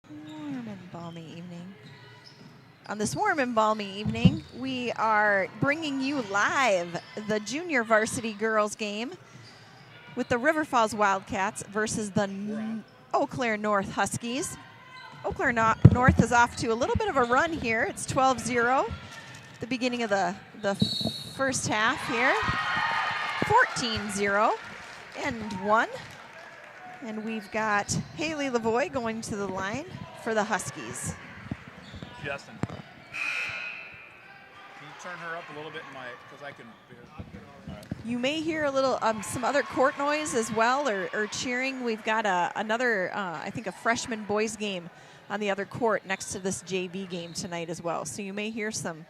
Warm and balmy evening. On this warm and balmy evening, we are bringing you live the junior varsity girls game with the River Falls Wildcats versus the Eau Claire North Huskies. Eau Claire North is off to a little bit of a run here. It's 12-0, the beginning of the first half here. 14-0 and 1. And we've got Haley Lavoie going to the line for the Huskies. Justin, can you turn her up a little bit, because I can. Right. You may hear a little some other court noise as well, or cheering. We've got another, I think, a freshman boys game on the other court next to this JV game tonight as well. So you may hear some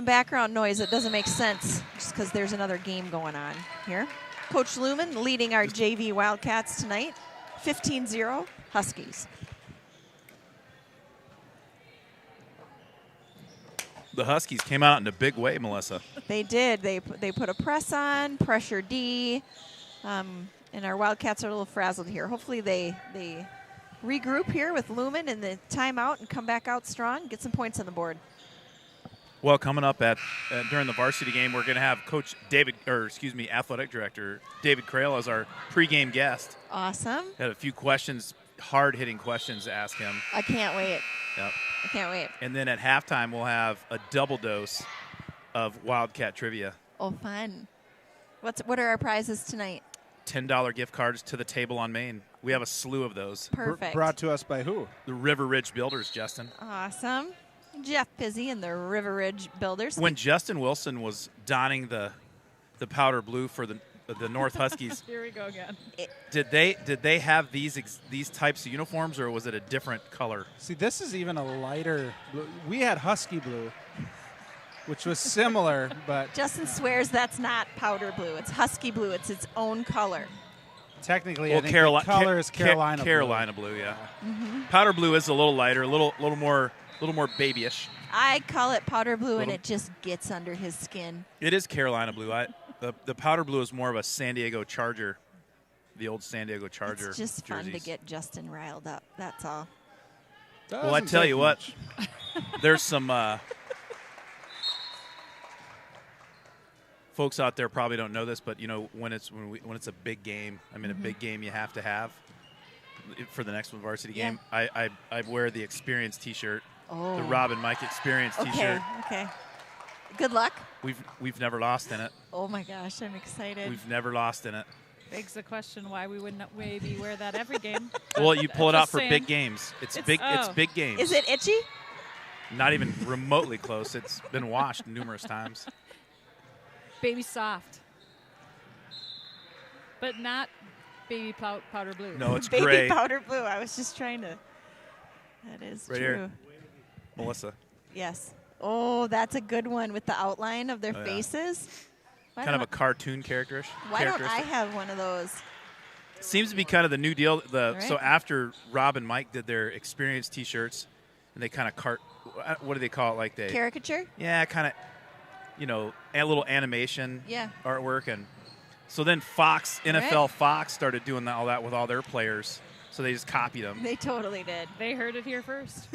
background noise that doesn't make sense just because there's another game going on here. Coach Lumen leading our JV Wildcats tonight, 15-0 Huskies. The Huskies came out in a big way, Melissa. They did. They put a press on, pressure D, and our Wildcats are a little frazzled here. Hopefully they regroup here with Lumen in the timeout and come back out strong, get some points on the board. Well, coming up during the varsity game, we're going to have Athletic Director David Crail as our pregame guest. Awesome. Had a few questions, hard-hitting questions to ask him. I can't wait. Yep. I can't wait. And then at halftime, we'll have a double dose of Wildcat trivia. Oh, fun. What are our prizes tonight? $10 gift cards to the Table on Main. We have a slew of those. Perfect. Brought to us by who? The River Ridge Builders, Justin. Awesome. Jeff Pizzi and the River Ridge Builders. When Justin Wilson was donning the powder blue for the North Huskies, here we go again. Did they have these types of uniforms, or was it a different color? See, this is even a lighter blue. We had husky blue, which was similar, but Justin swears that's not powder blue. It's husky blue. It's its own color. technically, Well, I think the color is Carolina blue. Carolina blue, yeah. Mm-hmm. Powder blue is a little lighter, a little more babyish. I call it powder blue, and it just gets under his skin. It is Carolina blue. The powder blue is more of a San Diego Charger, the old San Diego Charger. It's just fun jerseys. to get Justin riled up. That's all. Well, I tell you what, there's some folks out there probably don't know this, but when it's a big game, a big game you have to have for the next varsity game. I wear the Experience T-shirt, the Rob and Mike Experience T-shirt. Okay. Good luck. We've never lost in it. Oh my gosh, I'm excited. We've never lost in it. Begs the question why we wouldn't maybe wear that every game. Well, you pull it out for saying. big games. It's big games. Is it itchy? Not even remotely close. It's been washed numerous times. Baby soft, but not baby powder blue. No, it's Baby gray. powder blue. I was just trying to. That is Right true. here. Melissa. Yes. Oh, that's a good one with the outline of their Oh, yeah. faces. Why Kind of a don't- cartoon characteristic. Why don't I have one of those? Seems to be kind of the new deal. Right. So after Rob and Mike did their Experience T-shirts, and they kind of what do they call it? Like they Caricature? Yeah, kind of. A little animation artwork, and so then NFL Fox started doing all that with all their players. So they just copied them. They totally did. They heard it here first.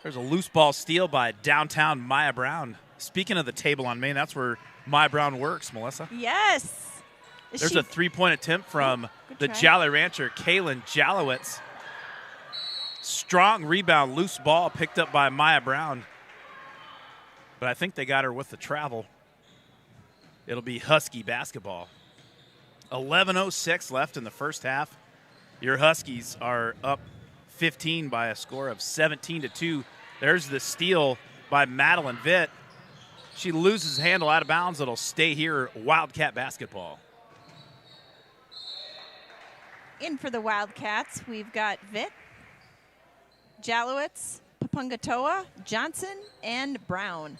There's a loose ball steal by downtown Maya Brown. Speaking of the Table on Main, that's where Maya Brown works, Melissa. Yes. There's a three-point attempt from the try. Jolly Rancher, Kaylin Jalowitz. Strong rebound, loose ball picked up by Maya Brown. But I think they got her with the travel. It'll be Husky basketball. 11:06 left in the first half. Your Huskies are up 15 by a score of 17-2. There's the steal by Madeline Vitt. She loses handle out of bounds. It'll stay here, Wildcat basketball. In for the Wildcats, we've got Vitt, Jalowitz, Papungatoa, Johnson, and Brown.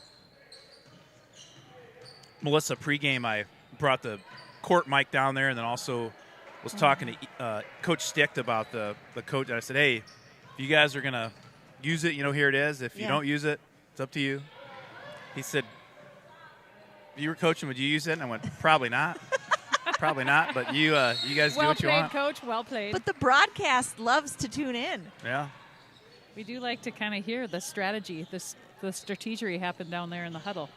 Melissa, pregame, I brought the court mic down there and then also was talking to Coach Sticht about the coach. And I said, hey, if you guys are going to use it, here it is. If you don't use it, it's up to you. He said, you were coaching, would you use it? And I went, probably not. Probably not, but you guys do Well what you played, want. Coach. Well played. But the broadcast loves to tune in. Yeah. We do like to kind of hear the strategy, the strategery happen down there in the huddle.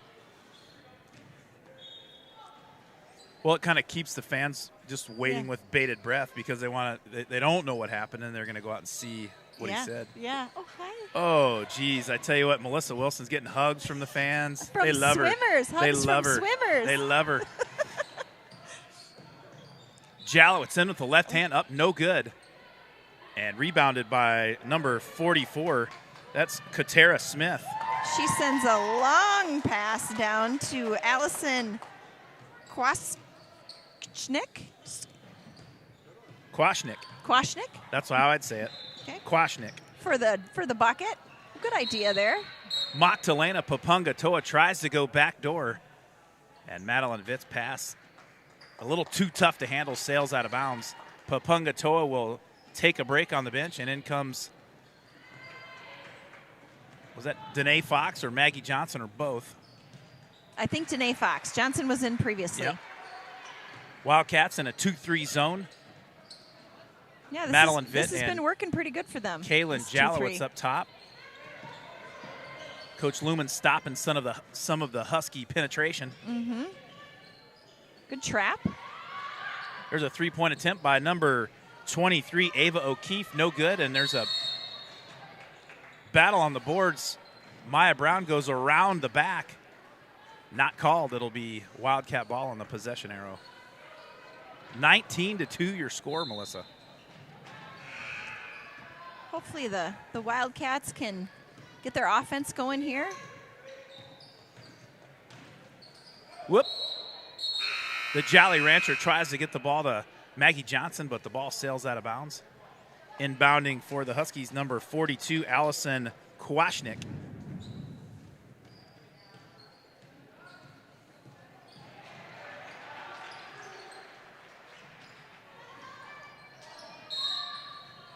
Well, it kind of keeps the fans just waiting with bated breath because they don't know what happened, and they're going to go out and see what he said. Yeah. Oh, hi. Oh, geez. I tell you what, Melissa Wilson's getting hugs from the fans. From they love her. swimmers. They Hugs love from her. swimmers. They love her. Jalowitz in with the left hand up, no good. And rebounded by number 44. That's Katera Smith. She sends a long pass down to Allison Kwasnick. Kwasnick. That's how I'd say it. Okay. Kwasnick. For the bucket. Good idea there. Magdalena Papungatoa tries to go back door. And Madeline Vitt's pass, a little too tough to handle, sails out of bounds. Papungatoa will take a break on the bench, and in comes, was that Danae Fox or Maggie Johnson or both? I think Danae Fox. Johnson was in previously. Yep. Wildcats in a 2-3 zone. Yeah, Madeline this Vitt has been working pretty good for them. Kaylin This Jalowitz 2-3. up top. Coach Lumen stopping some of the Husky penetration. Mm-hmm. Good trap. There's a three-point attempt by number 23, Ava O'Keefe. No good, and there's a battle on the boards. Maya Brown goes around the back. Not called. It'll be Wildcat ball on the possession arrow. 19-2 your score, Melissa. Hopefully the Wildcats can get their offense going here. Whoop. The Jolly Rancher tries to get the ball to Maggie Johnson, but the ball sails out of bounds. Inbounding for the Huskies, number 42, Allison Kwasnick.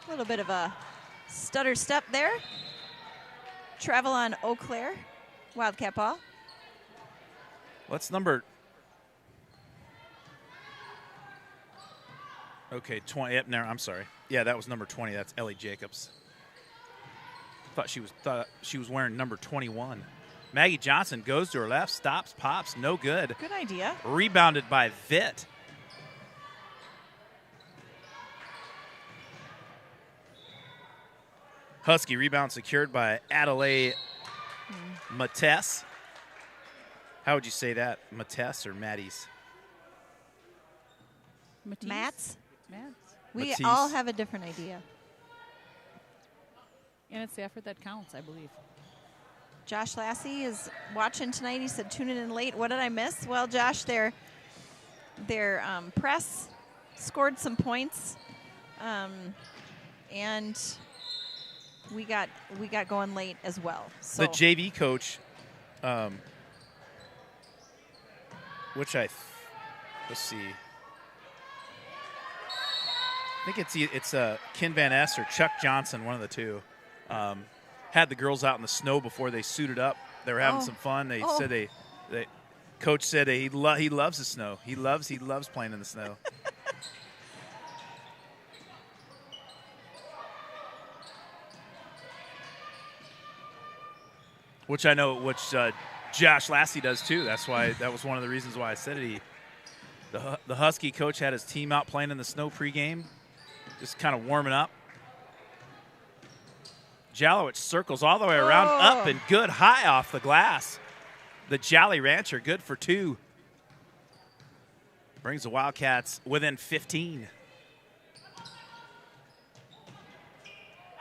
A little bit of a stutter step there. Travel on Eau Claire. Wildcat ball. What's number? Okay, 20. Yep, no, I'm sorry. Yeah, that was number 20. That's Ellie Jacobs. Thought she was wearing number 21. Maggie Johnson goes to her left, stops, pops, no good. Good idea. Rebounded by Vitt. Husky rebound secured by Adelaide Matess. How would you say that? Matess or Maddie's? Matisse? Mats. Mats. We Matisse. all have a different idea. And it's the effort that counts, I believe. Josh Lassie is watching tonight. He said, tuning in late. What did I miss? Well, Josh, their press scored some points, and we got going late as well. So The JV coach, which let's see. I think it's Ken Van Ness or Chuck Johnson, one of the two. Had the girls out in the snow before they suited up. They were having some fun. They said coach said he loves the snow. He loves playing in the snow. Which I know, Josh Lassie does too. That was one of the reasons why I said it. The Husky coach had his team out playing in the snow pregame, just kind of warming up. Jalowitz circles all the way around, up and good, high off the glass. The Jolly Rancher, good for two. Brings the Wildcats within 15.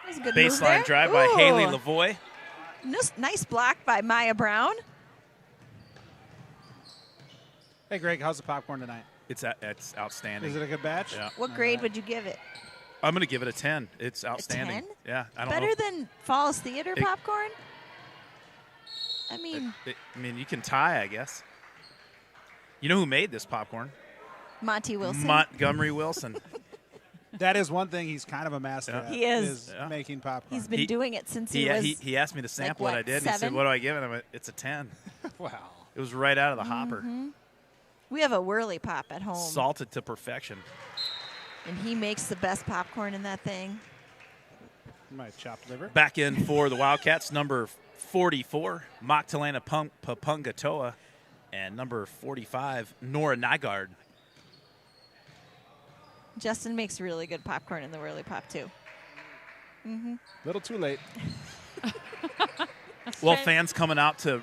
that was a good move Baseline there. drive by Haley Lavoie. Nice block by Maya Brown. Hey, Greg, how's the popcorn tonight? It's outstanding. Is it a good batch? Yeah. What grade would you give it? I'm going to give it a 10. It's outstanding. 10? Yeah, I don't Better know. than Falls Theater popcorn? I mean, You can tie, I guess. You know who made this popcorn? Monty Wilson. Montgomery Wilson. That is one thing he's kind of a master at. He is. Making popcorn. He's been doing it since he was. He asked me to sample like it. what, I did. And he said, 7? "What do I give it?" I went, "It's a 10." Wow. It was right out of the hopper. We have a whirly pop at home. Salted to perfection. And he makes the best popcorn in that thing. My chopped liver. Back in for the Wildcats, number 44, Magdalena Papungatoa, and number 45, Nora Nygaard. Justin makes really good popcorn in the whirly pop, too. Little too late. Well, fans coming out to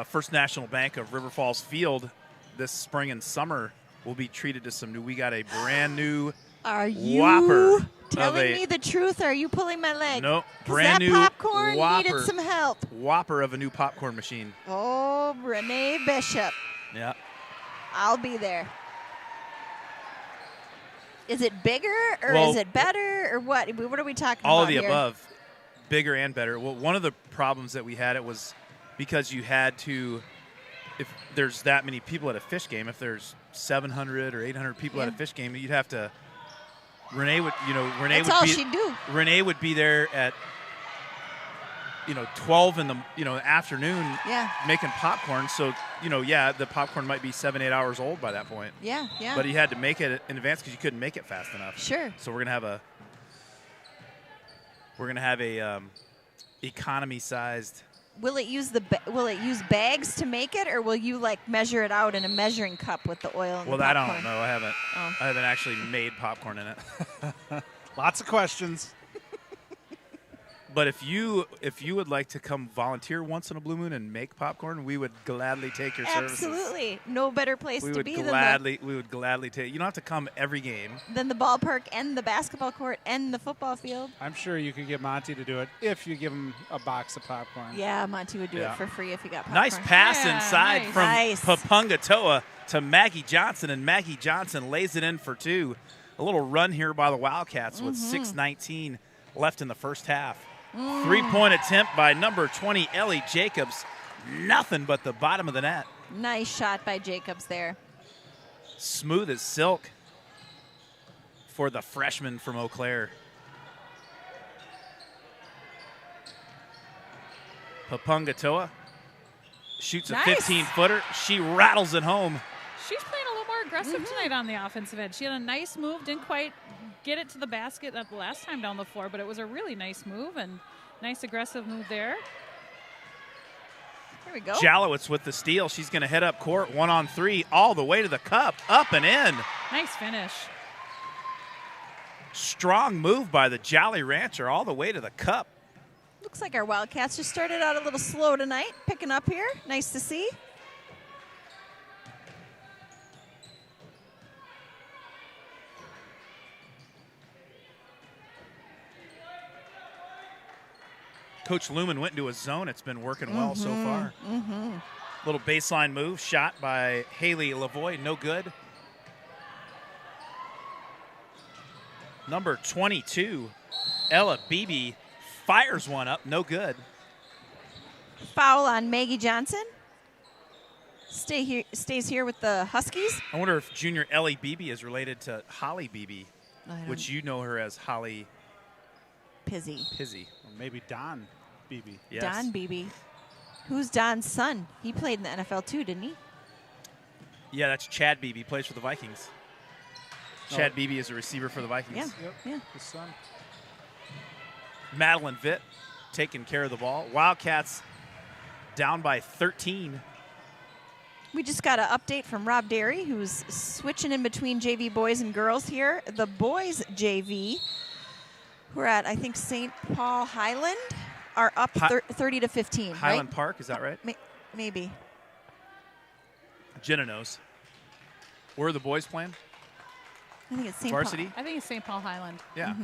First National Bank of River Falls Field this spring and summer will be treated to some new. We got a brand new Are you Whopper telling me the truth, or are you pulling my leg? Nope, 'Cause brand that new popcorn Whopper. needed some help. Whopper of a new popcorn machine. Oh, Renee Bishop. Yeah. I'll be there. Is it bigger, or Well, is it better, or what? What are we talking about All of the here? above, bigger and better. Well, one of the problems that we had, it was because you had to, if there's that many people at a fish game, if there's 700 or 800 people at a fish game, you'd have to. Renee would, That's all she'd do. Renee would be there at, 12 in the, afternoon, Yeah. making popcorn. So, the popcorn might be 7-8 hours old by that point. Yeah, yeah. But you had to make it in advance because you couldn't make it fast enough. Sure. So we're gonna have a economy-sized. Will it use bags to make it, or will you measure it out in a measuring cup with the oil and Well, the that I popcorn? don't know. I haven't. Oh. I haven't actually made popcorn in it. Lots of questions. But if you would like to come volunteer once in a blue moon and make popcorn, we would gladly take your services. Absolutely. No better place We to would be gladly take. You don't have to come every game. than the ballpark and the basketball court and the football field. I'm sure you could get Monty to do it if you give him a box of popcorn. Yeah, Monty would do Yeah. it for free if you got popcorn. Nice pass Yeah, inside nice. from Nice. Papungatoa to Maggie Johnson, and Maggie Johnson lays it in for two. A little run here by the Wildcats with 6:19 left in the first half. 3-point attempt by number 20, Ellie Jacobs. Nothing but the bottom of the net. Nice shot by Jacobs there. Smooth as silk for the freshman from Eau Claire. Papungatoa shoots a Nice. 15-footer. She rattles it home. She's playing a little more aggressive tonight on the offensive end. She had a nice move, didn't quite get it to the basket the last time down the floor, but it was a really nice move and nice aggressive move there. Here we go. Jalowitz with the steal. She's going to head up court 1-on-3 all the way to the cup, up and in. Nice finish. Strong move by the Jolly Rancher all the way to the cup. Looks like our Wildcats just started out a little slow tonight, picking up here. Nice to see. Coach Lumen went into a zone. It's been working well so far. Little baseline move, shot by Haley Lavoie, no good. Number 22, Ella Beebe, fires one up, no good. Foul on Maggie Johnson. Stays here with the Huskies. I wonder if junior Ellie Beebe is related to Holly Beebe, I don't- which you know her as Holly Pizzy. Pizzy. Or maybe Don Beebe. Yes. Don Beebe. Who's Don's son? He played in the NFL too, didn't he? Yeah, that's Chad Beebe, plays for the Vikings. Oh. Chad Beebe is a receiver for the Vikings. Yeah. Yep. Yeah. His son. Madeline Vitt taking care of the ball. Wildcats down by 13. We just got an update from Rob Derry, who's switching in between JV boys and girls here. The boys JV, who are at, I think, St. Paul Highland, are up 30-15. Highland right? Park, is that right? Maybe. Jenna knows. Where are the boys playing? I think it's St. Varsity? I think it's St. Paul Highland. Yeah.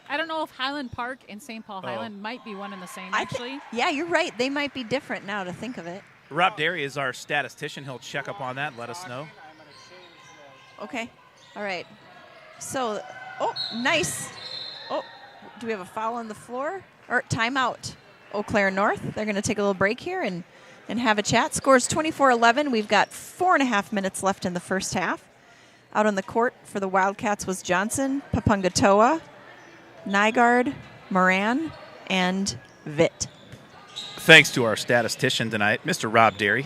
I don't know if Highland Park and St. Paul Highland might be one and the same, Paul. actually. Yeah, you're right. They might be different now to think of it. Rob Derry is our statistician. He'll check up on that and let us know. Okay. All right. So, nice. Oh, do we have a foul on the floor? Or timeout. Eau Claire North. They're going to take a little break here and have a chat. Scores 24-11. We've got 4.5 minutes left in the first half. Out on the court for the Wildcats was Johnson, Papungatoa, Nygaard, Moran, and Vitt. Thanks to our statistician tonight, Mr. Rob Derry.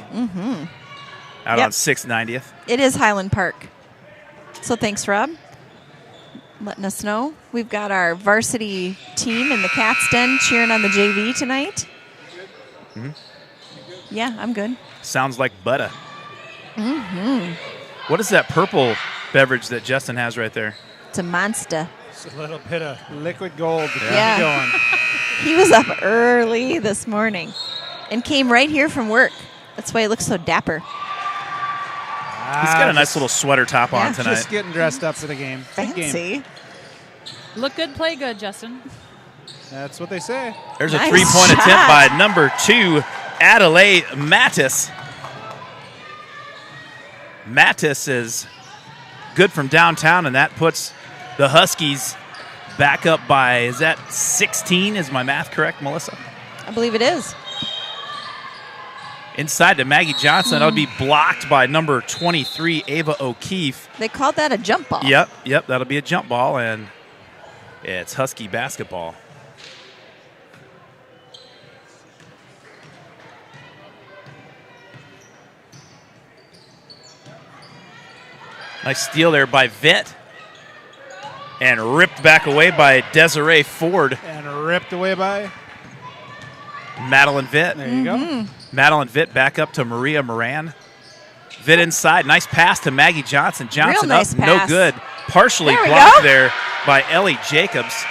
out Yep. on 690th. It is Highland Park. So thanks, Rob, letting us know. We've got our varsity team in the Cat's Den cheering on the JV tonight. Yeah, I'm good. Sounds like butter. What is that purple beverage that Justin has right there? It's a monster. It's a little bit of liquid gold to keep Yeah. you going. He was up early this morning and came right here from work. That's why he looks so dapper. He's got a nice little sweater top on Yeah. tonight. Just getting dressed up for the game. Good game. Fancy. Look good, play good, Justin. That's what they say. There's a Nice three-point shot. attempt by number 2, Adelaide Mattis. Mattis is good from downtown, and that puts the Huskies back up by, is that 16? Is my math correct, Melissa? I believe it is. Inside to Maggie Johnson. That'll be blocked by number 23, Ava O'Keefe. They called that a jump ball. Yep, that'll be a jump ball, and it's Husky basketball. Nice steal there by Vitt. And ripped back away by Desiree Ford. And ripped away by. Madeline Vitt. There you go. Madeline Vitt back up to Maria Moran. Vitt inside. Nice pass to Maggie Johnson. Johnson nice up. No pass. good. Partially There we blocked go. there by Ellie Jacobs.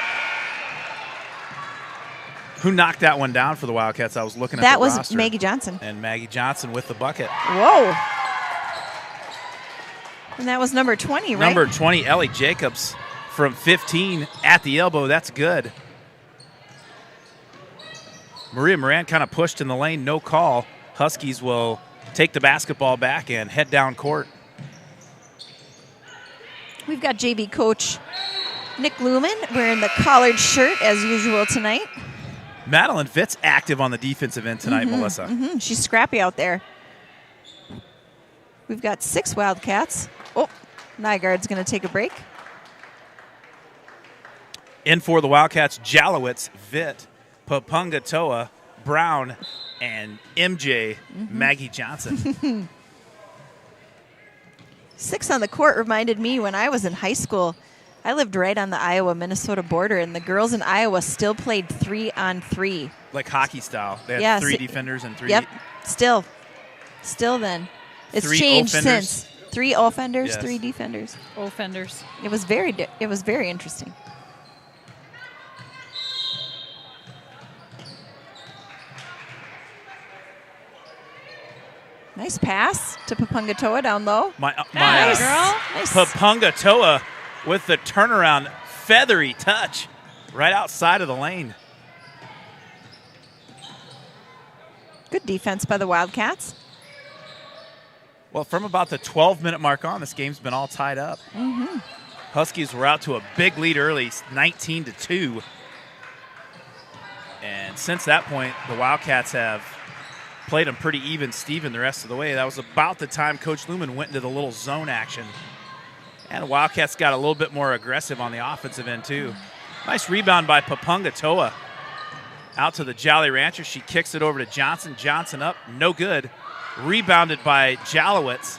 Who knocked that one down for the Wildcats? I was looking at That the was roster. Maggie Johnson. And Maggie Johnson with the bucket. Whoa. And that was number 20, right? Number 20, Ellie Jacobs from 15 at the elbow. That's good. Maria Moran kind of pushed in the lane. No call. Huskies will take the basketball back and head down court. We've got JV coach Nick Lumen wearing the collared shirt as usual tonight. Madeline Vitt's active on the defensive end tonight, Melissa. She's scrappy out there. We've got 6 Wildcats. Oh, Nygaard's going to take a break. In for the Wildcats, Jalowitz, Vitt, Papungatoa, Brown, and MJ Maggie Johnson. 6 on the court reminded me when I was in high school. I lived right on the Iowa-Minnesota border, and the girls in Iowa still played 3-on-3. Like hockey style. They had Yeah, 3 si- defenders and 3. Yep, still then. It's 3 changed offenders? since. 3 offenders, Yes. 3 defenders. Offenders. It was very interesting. Nice pass to Papungatoa down low. My Nice. Girl. Nice. Papungatoa with the turnaround feathery touch right outside of the lane. Good defense by the Wildcats. Well, from about the 12-minute mark on, this game's been all tied up. Huskies were out to a big lead early, 19-2. And since that point, the Wildcats have played them pretty even Steven the rest of the way. That was about the time Coach Lumen went into the little zone action. And the Wildcats got a little bit more aggressive on the offensive end, too. Nice rebound by Papungatoa. Out to the Jolly Rancher. She kicks it over to Johnson. Johnson up. No good. Rebounded by Jalowitz.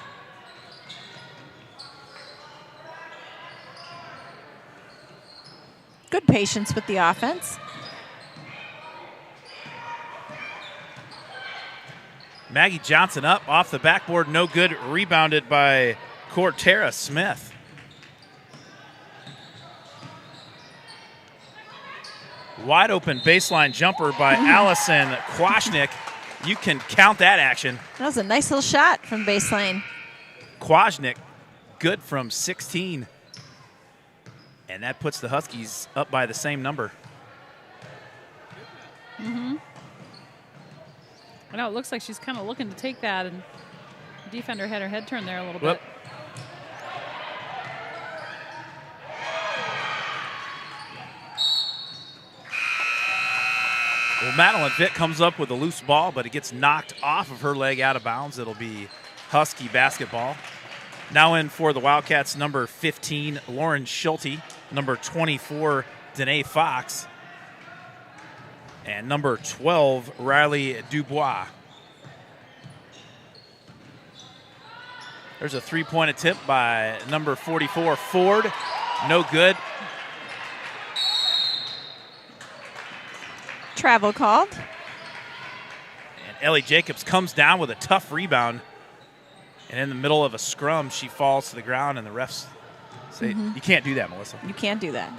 Good patience with the offense. Maggie Johnson up off the backboard. No good. Rebounded by Cortera Smith. Wide open baseline jumper by Allison Kwasnick. You can count that action. That was a nice little shot from baseline. Kwasnick, good from 16. And that puts the Huskies up by the same number. I know it looks like she's kind of looking to take that, and the defender had her head turned there a little Whoop. bit. Well, Madeline Vitt comes up with a loose ball, but it gets knocked off of her leg out of bounds. It'll be Husky basketball. Now in for the Wildcats, number 15, Lauren Schulte. Number 24, Danae Fox. And number 12, Riley Dubois. There's a three-point attempt by number 44, Ford. No good. Travel called. And Ellie Jacobs comes down with a tough rebound. And in the middle of a scrum, she falls to the ground, and the refs say, you can't do that, Melissa. You can't do that.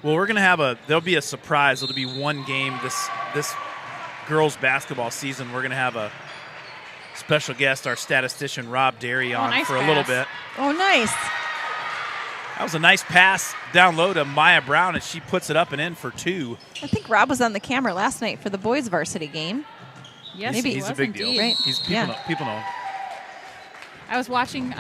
Well, we're going to have there'll be a surprise. It'll be one game this girls basketball season. We're going to have a special guest, our statistician, Rob Derry, on nice for a pass. little bit. Oh, nice. That was a nice pass down low to Maya Brown, and she puts it up and in for 2. I think Rob was on the camera last night for the boys varsity game. Yes, Maybe. he He's was a big deal. indeed. Right. People know. I was watching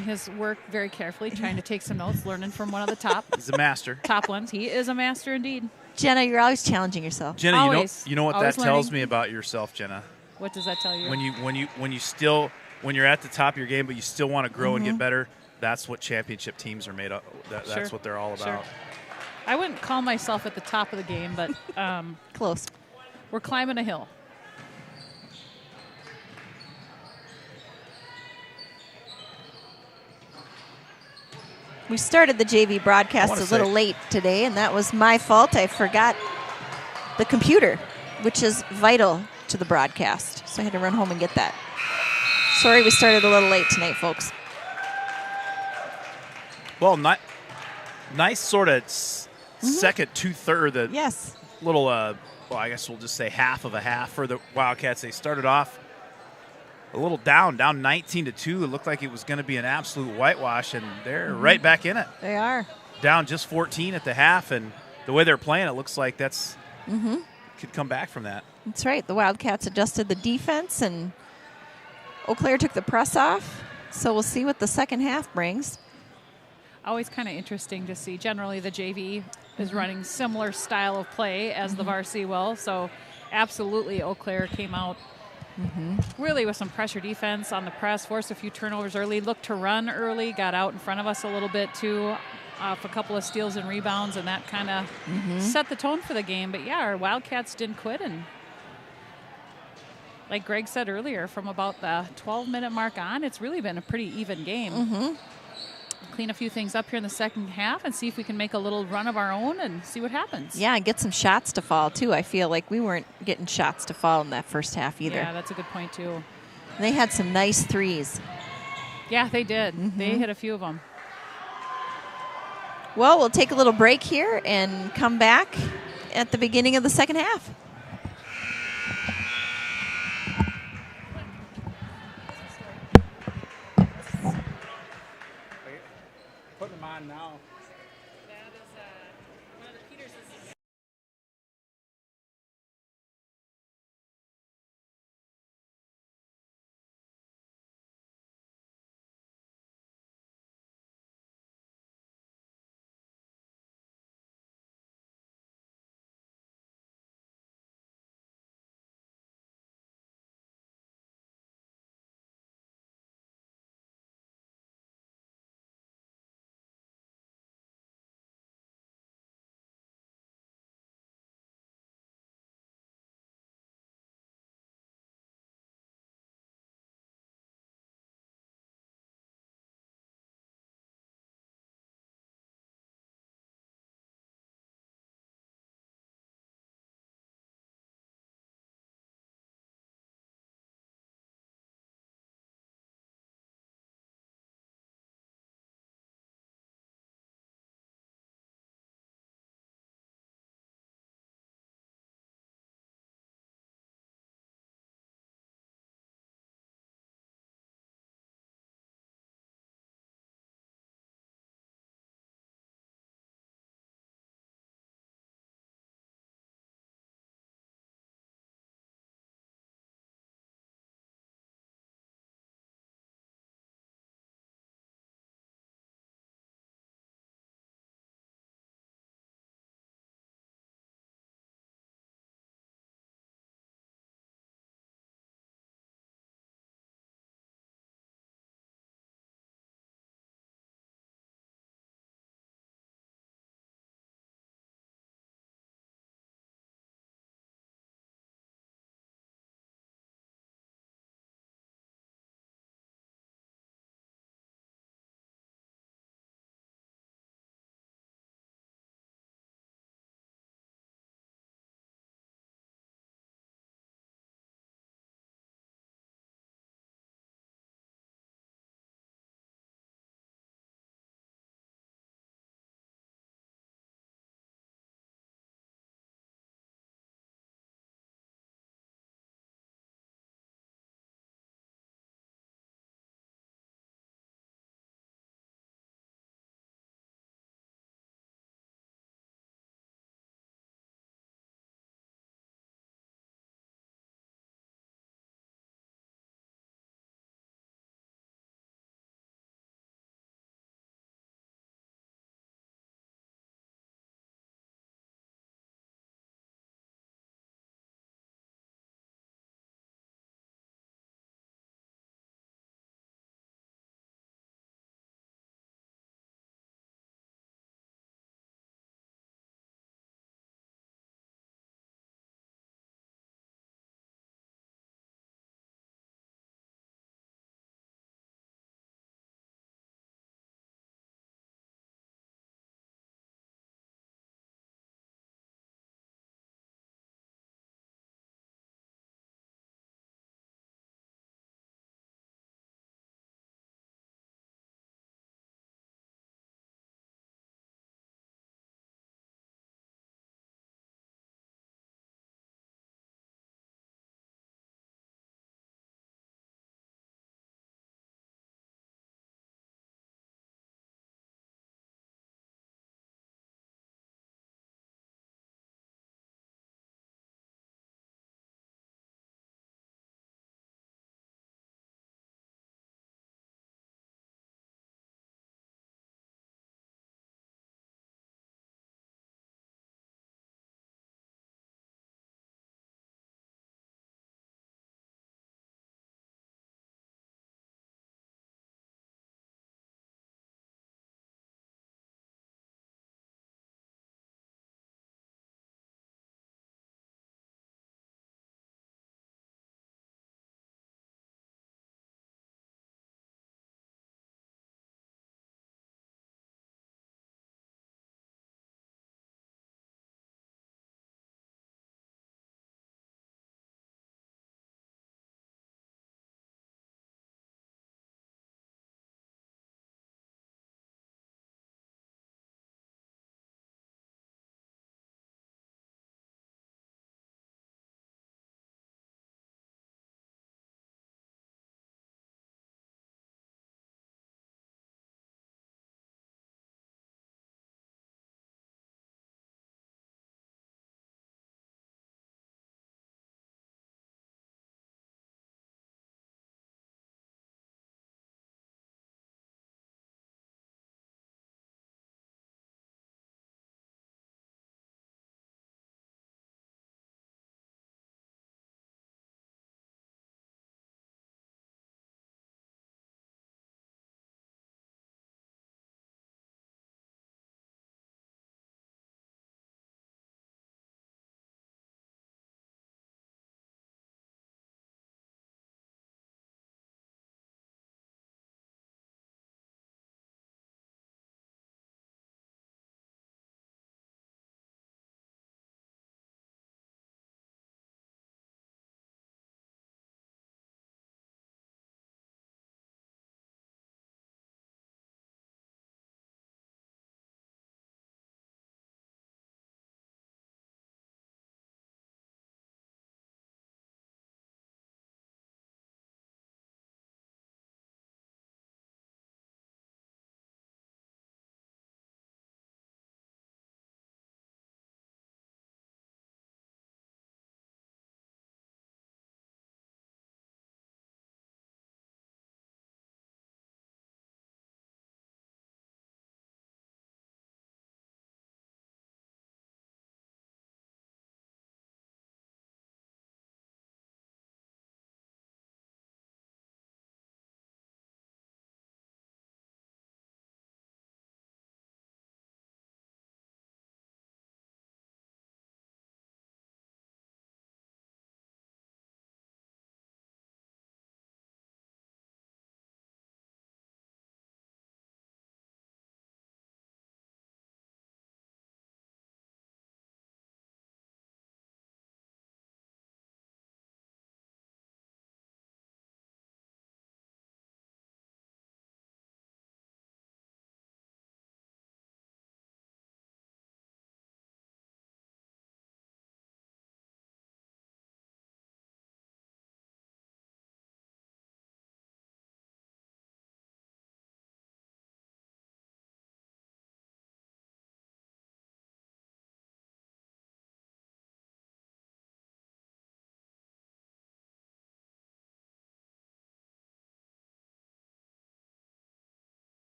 his work very carefully, trying to take some notes, learning from one of the He's a master. top ones. He is a master indeed. Jenna, you're always challenging yourself. Jenna, Always. you know what that Always tells learning. me about yourself, Jenna. What does that tell you? When you're at the top of your game, but you still want to grow and get better. That's what championship teams are made of. That's Sure. what they're all about. Sure. I wouldn't call myself at the top of the game, but Close. we're climbing a hill. We started the JV broadcast wanna a little say- late today, and that was my fault. I forgot the computer, which is vital to the broadcast. So I had to run home and get that. Sorry we started a little late tonight, folks. Well, nice sort of second, two-third, the Yes. little, well, I guess we'll just say half of a half for the Wildcats. They started off a little down 19-2. It looked like it was going to be an absolute whitewash, and they're right back in it. They are. Down just 14 at the half, and the way they're playing, it looks like that's could come back from that. That's right. The Wildcats adjusted the defense, and Eau Claire took the press off. So we'll see what the second half brings. Always kind of interesting to see. Generally, the JV is running similar style of play as the varsity will. So absolutely, Eau Claire came out really with some pressure defense on the press, forced a few turnovers early, looked to run early, got out in front of us a little bit too, off a couple of steals and rebounds, and that kind of set the tone for the game. But yeah, our Wildcats didn't quit, and like Greg said earlier, from about the 12-minute mark on, it's really been a pretty even game. Clean a few things up here in the second half and see if we can make a little run of our own and see what happens. Yeah, and get some shots to fall, too. I feel like we weren't getting shots to fall in that first half either. Yeah, that's a good point, too. They had some nice threes. Yeah, they did. They hit a few of them. Well, we'll take a little break here and come back at the beginning of the second half. Putting them on now.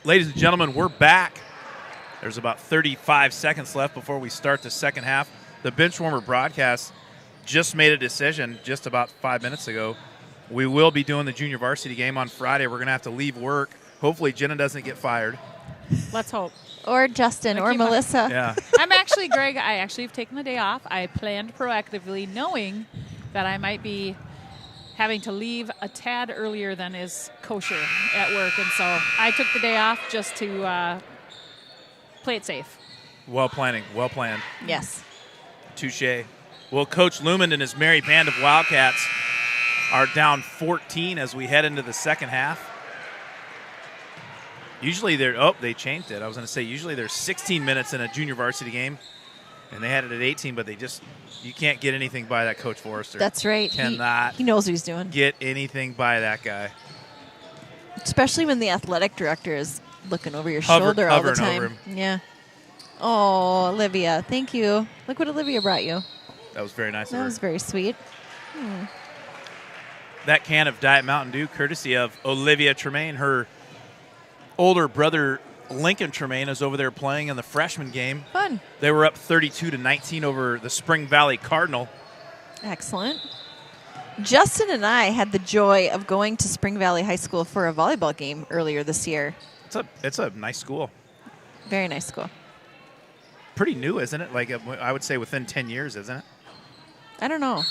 ladies and gentlemen, we're back. There's about 35 seconds left before we start the second half. The Benchwarmer broadcast just made a decision just about 5 minutes ago. We will be doing the junior varsity game on Friday. We're going to have to leave work. Hopefully Jenna doesn't get fired. Let's hope. Or Justin or Melissa. Yeah. I'm actually, Greg, I actually have taken the day off. I planned proactively knowing that I might be having to leave a tad earlier than is kosher at work. And so I took the day off just to play it safe. Well planned. Yes. Touche. Well, Coach Lumen and his merry band of Wildcats are down 14 as we head into the second half. Usually they changed it. I was going to say usually there's 16 minutes in a junior varsity game, and they had it at 18, but you can't get anything by that Coach Forrester. That's right. Cannot. He knows what he's doing. Get anything by that guy. Especially when the athletic director is looking over your shoulder all the hovering time. over him. Yeah. Oh, Olivia, thank you. Look what Olivia brought you. That was very nice of That her. was very sweet. That can of Diet Mountain Dew, courtesy of Olivia Tremaine. Her older brother, Lincoln Tremaine, is over there playing in the freshman game. Fun. They were up 32-19 over the Spring Valley Cardinal. Excellent. Justin and I had the joy of going to Spring Valley High School for a volleyball game earlier this year. It's a nice school. Very nice school. Pretty new, isn't it? Like I would say within 10 years, isn't it? I don't know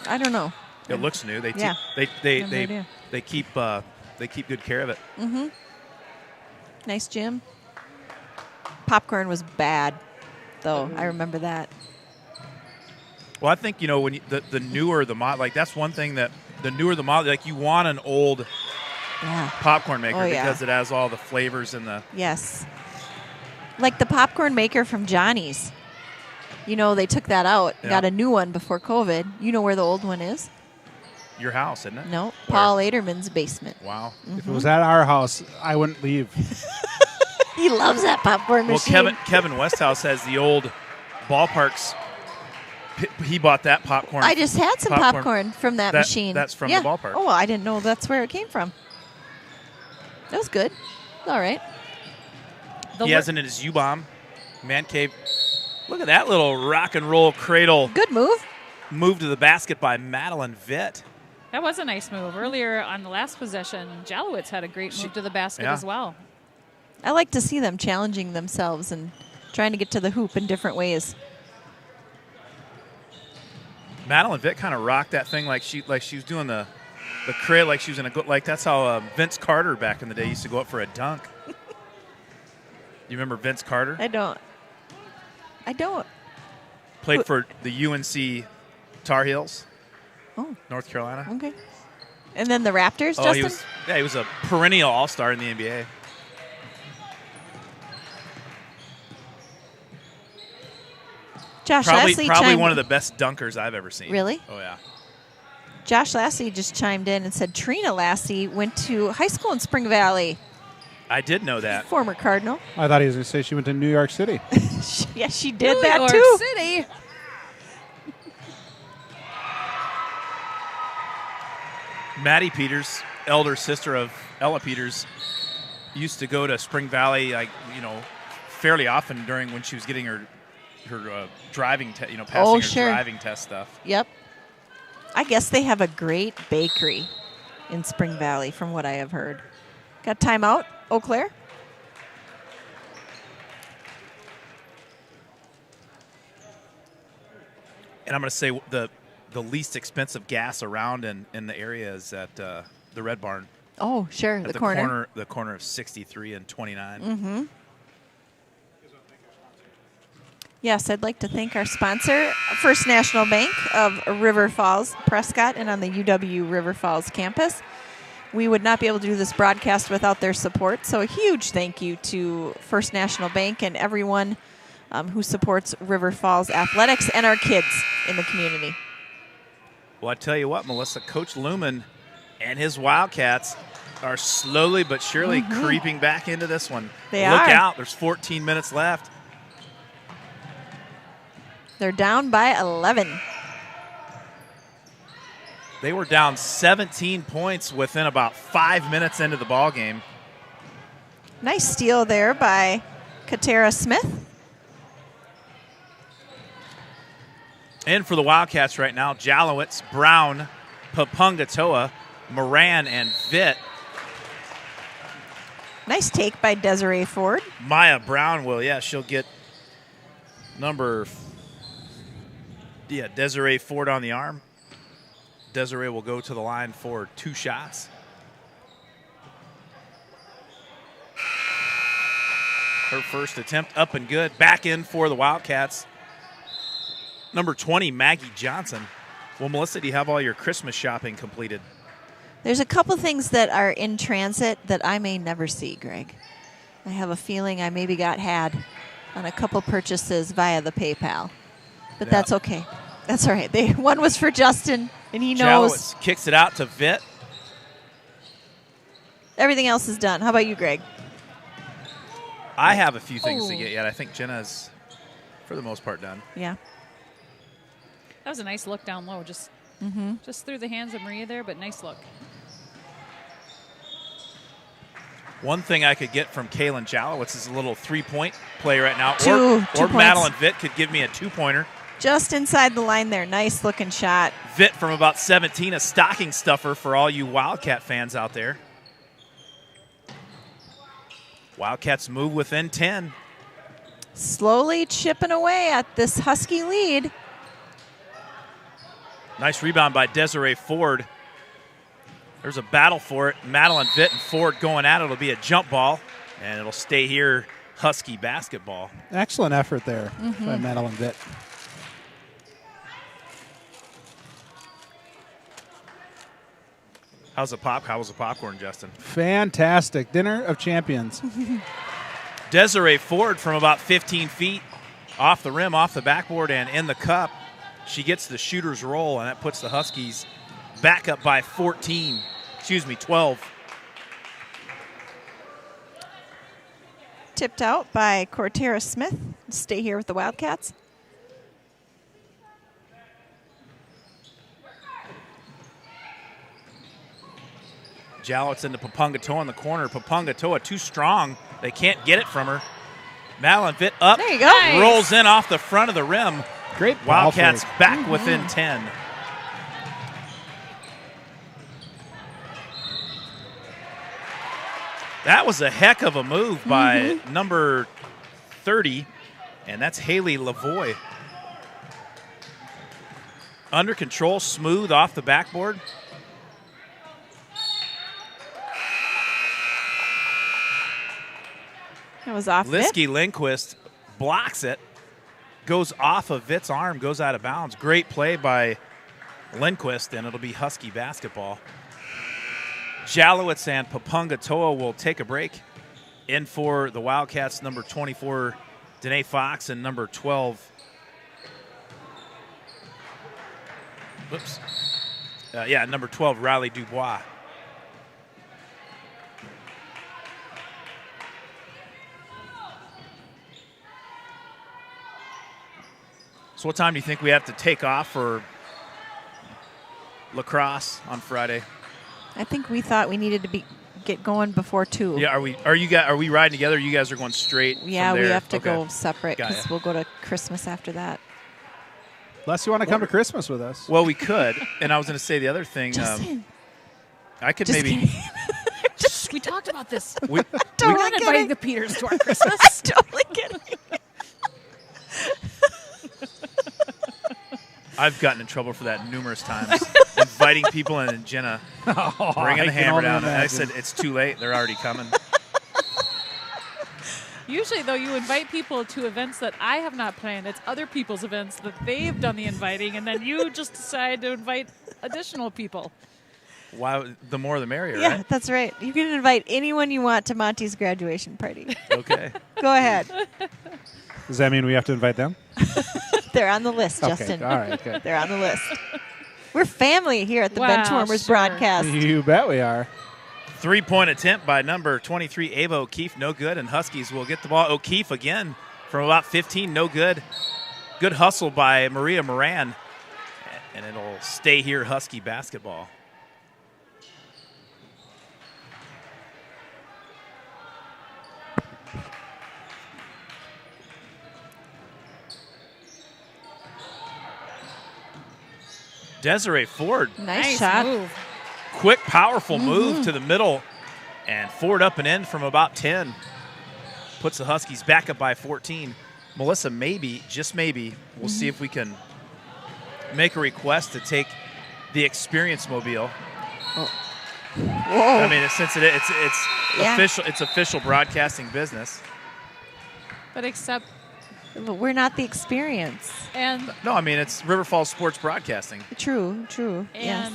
I don't know. It looks new. They Yeah. they keep good care of it. Mm-hmm. Nice gym. Popcorn was bad, though. I remember that. Well, I think when the newer the mod, like that's one thing that the newer the mod, like you want an old popcorn maker because it has all the flavors and the Yes. Like the popcorn maker from Johnny's. They took that out, got a new one before COVID. You know where the old one is? your house, isn't it? No, Where? Paul Aderman's basement. Wow. If it was at our house, I wouldn't leave. He loves that popcorn machine. Well, Kevin Westhouse has the old ballparks. He bought that popcorn. I just had some popcorn from that machine. That's from the ballpark. Oh, well, I didn't know that's where it came from. That was good. All right. He has it in his U-bomb, man cave. Look at that little rock and roll cradle. Good move. Move to the basket by Madeline Vitt. That was a nice move. Earlier on the last possession, Jalowitz had a great move to the basket as well. I like to see them challenging themselves and trying to get to the hoop in different ways. Madeline Vitt kind of rocked that thing like she was doing the cradle, like she was in a like that's how Vince Carter back in the day used to go up for a dunk. You remember Vince Carter? I don't. Played for the UNC Tar Heels. Oh. North Carolina. Okay. And then the Raptors, Justin? He was a perennial all-star in the NBA. Josh Probably Lassie one of the best dunkers I've ever seen. Really? Oh, yeah. Josh Lassie just chimed in and said Trina Lassie went to high school in Spring Valley. I did know that. Former Cardinal. I thought he was going to say she went to New York City. Yeah, she did New that York too. City. Maddie Peters, elder sister of Ella Peters, used to go to Spring Valley, fairly often during when she was getting her driving, passing her driving test stuff. Yep. I guess they have a great bakery in Spring Valley, from what I have heard. Got timeout, Eau Claire? And I'm going to say the least expensive gas around in the area is at the Red Barn. Oh, sure, At the corner. The corner of 63 and 29. Mm-hmm. Yes, I'd like to thank our sponsor, First National Bank of River Falls, Prescott, and on the UW River Falls campus. We would not be able to do this broadcast without their support, so a huge thank you to First National Bank and everyone who supports River Falls athletics and our kids in the community. Well, I tell you what, Melissa, Coach Lumen and his Wildcats are slowly but surely creeping back into this one. They Look are. out. There's 14 minutes left. They're down by 11. They were down 17 points within about 5 minutes into the ball game. Nice steal there by Katera Smith. And for the Wildcats right now, Jalowitz, Brown, Papungatoa, Moran, and Vitt. Nice take by Desiree Ford. Maya Brown will, she'll get Desiree Ford on the arm. Desiree will go to the line for 2 shots. Her first attempt up and good. Back in for the Wildcats. Number 20, Maggie Johnson. Well, Melissa, do you have all your Christmas shopping completed? There's a couple things that are in transit that I may never see, Greg. I have a feeling I maybe got had on a couple purchases via the PayPal. But that's okay. That's all right. One was for Justin, and he knows. Jalowitz kicks it out to Vitt. Everything else is done. How about you, Greg? I have a few things to get yet. I think Jenna's, for the most part, done. Yeah. That was a nice look down low. Just through the hands of Maria there, but nice look. One thing I could get from Kaylin Jalowitz is a little 3-point play right now. Two or points. Madeline Vitt could give me a 2-pointer. Just inside the line there. Nice looking shot. Vitt from about 17, a stocking stuffer for all you Wildcat fans out there. Wildcats move within 10. Slowly chipping away at this Husky lead. Nice rebound by Desiree Ford. There's a battle for it. Madeline Vitt and Ford going at it. It'll be a jump ball, and it'll stay here, Husky basketball. Excellent effort there by Madeline Vitt. How was the popcorn, Justin? Fantastic. Dinner of champions. Desiree Ford from about 15 feet off the rim, off the backboard, and in the cup. She gets the shooter's roll, and that puts the Huskies back up by 12. Tipped out by Cortera Smith. Stay here with the Wildcats. Jalowitz into Papungatoa in the corner. Papungatoa too strong. They can't get it from her. Madeline Vitt up. There you go. Rolls in off the front of the rim. Great Wildcats back within 10. That was a heck of a move by number 30, and that's Haley Lavoie. Under control, smooth off the backboard. That was off Vitt. Liskey Lindquist blocks it, goes off of Vitt's arm, goes out of bounds. Great play by Lindquist, and it'll be Husky basketball. Jalowitz and Papungatoa will take a break. In for the Wildcats, number 24, Danae Fox, and number 12. Number 12, Riley Dubois. So what time do you think we have to take off for lacrosse on Friday? I think we thought we needed to get going before 2. Yeah, are we riding together? You guys are going straight? Yeah, from we there? have to Okay. go separate Got because ya. we'll go to Christmas after that. Unless you want to come to Christmas with us. Well, we could. And I was going to say the other thing. Just saying. I could Just maybe. kidding. We talked about this. We, Totally We're not kidding. inviting the Peters to our Christmas. Totally kidding. I've gotten in trouble for that numerous times. Inviting people and Jenna bringing the hammer down. And I said, it's too late. They're already coming. Usually, though, you invite people to events that I have not planned. It's other people's events that they've done the inviting, and then you just decide to invite additional people. Why? The more the merrier, Yeah, right? that's right. You can invite anyone you want to Monty's graduation party. Okay. Go ahead. Does that mean we have to invite them? They're on the list, Okay, Justin. all right, good. They're on the list. We're family here at the Wow, Benchwarmers sure. broadcast. You bet we are. 3-point attempt by number 23, Ava O'Keefe, no good. And Huskies will get the ball. O'Keefe again from about 15, no good. Good hustle by Maria Moran. And it'll stay here, Husky basketball. Desiree Ford, Nice shot. move. quick, powerful move to the middle, and Ford up and in from about 10. Puts the Huskies back up by 14. Melissa, maybe, just maybe, we'll see if we can make a request to take the Experience Mobile. Whoa. I mean, since it's Yeah. official, it's official broadcasting business. But except, But we're not the Experience. and No, I mean it's River Falls Sports Broadcasting. True. Yes.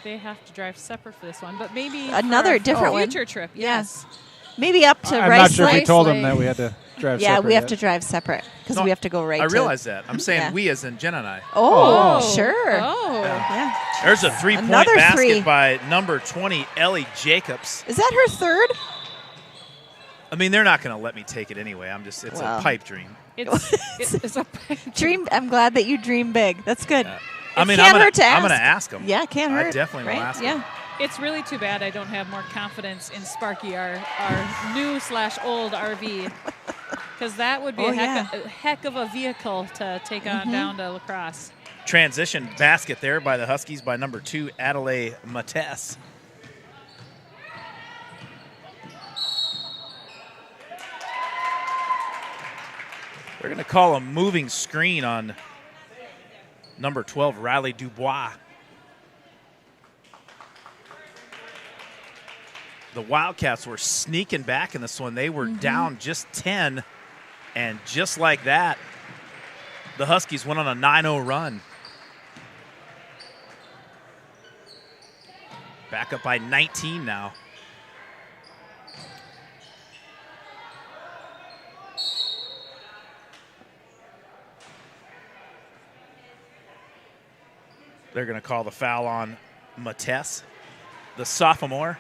they have to drive separate for this one. But maybe Another for a different one. future trip. Yes. Yes. Maybe up to I'm Rice not sure if we Lake. told them Lake. that we had to drive Yeah, separate we have yet. to drive separate because No, we have to go right. I to- realize that. I'm saying Yeah. we as in Jen and I. Oh, Oh. sure. Oh. Yeah. There's a three-point Another basket three. by number 20, Ellie Jacobs. Is that her third? I mean, they're not going to let me take it anyway. It's Well. a pipe dream. It's a Dream. I'm glad that you dream big. That's good. I mean, can't I'm hurt to going to ask. ask them. Yeah, can't hurt. I definitely will right? ask Yeah. them. It's really too bad I don't have more confidence in Sparky, our new/old RV, because that would be Oh, a heck of a vehicle to take on down to lacrosse. Transition basket there by the Huskies by number 2, Adelaide Matess. They're going to call a moving screen on number 12, Riley Dubois. The Wildcats were sneaking back in this one. They were down just 10, and just like that, the Huskies went on a 9-0 run. Back up by 19 now. They're going to call the foul on Matess, the sophomore.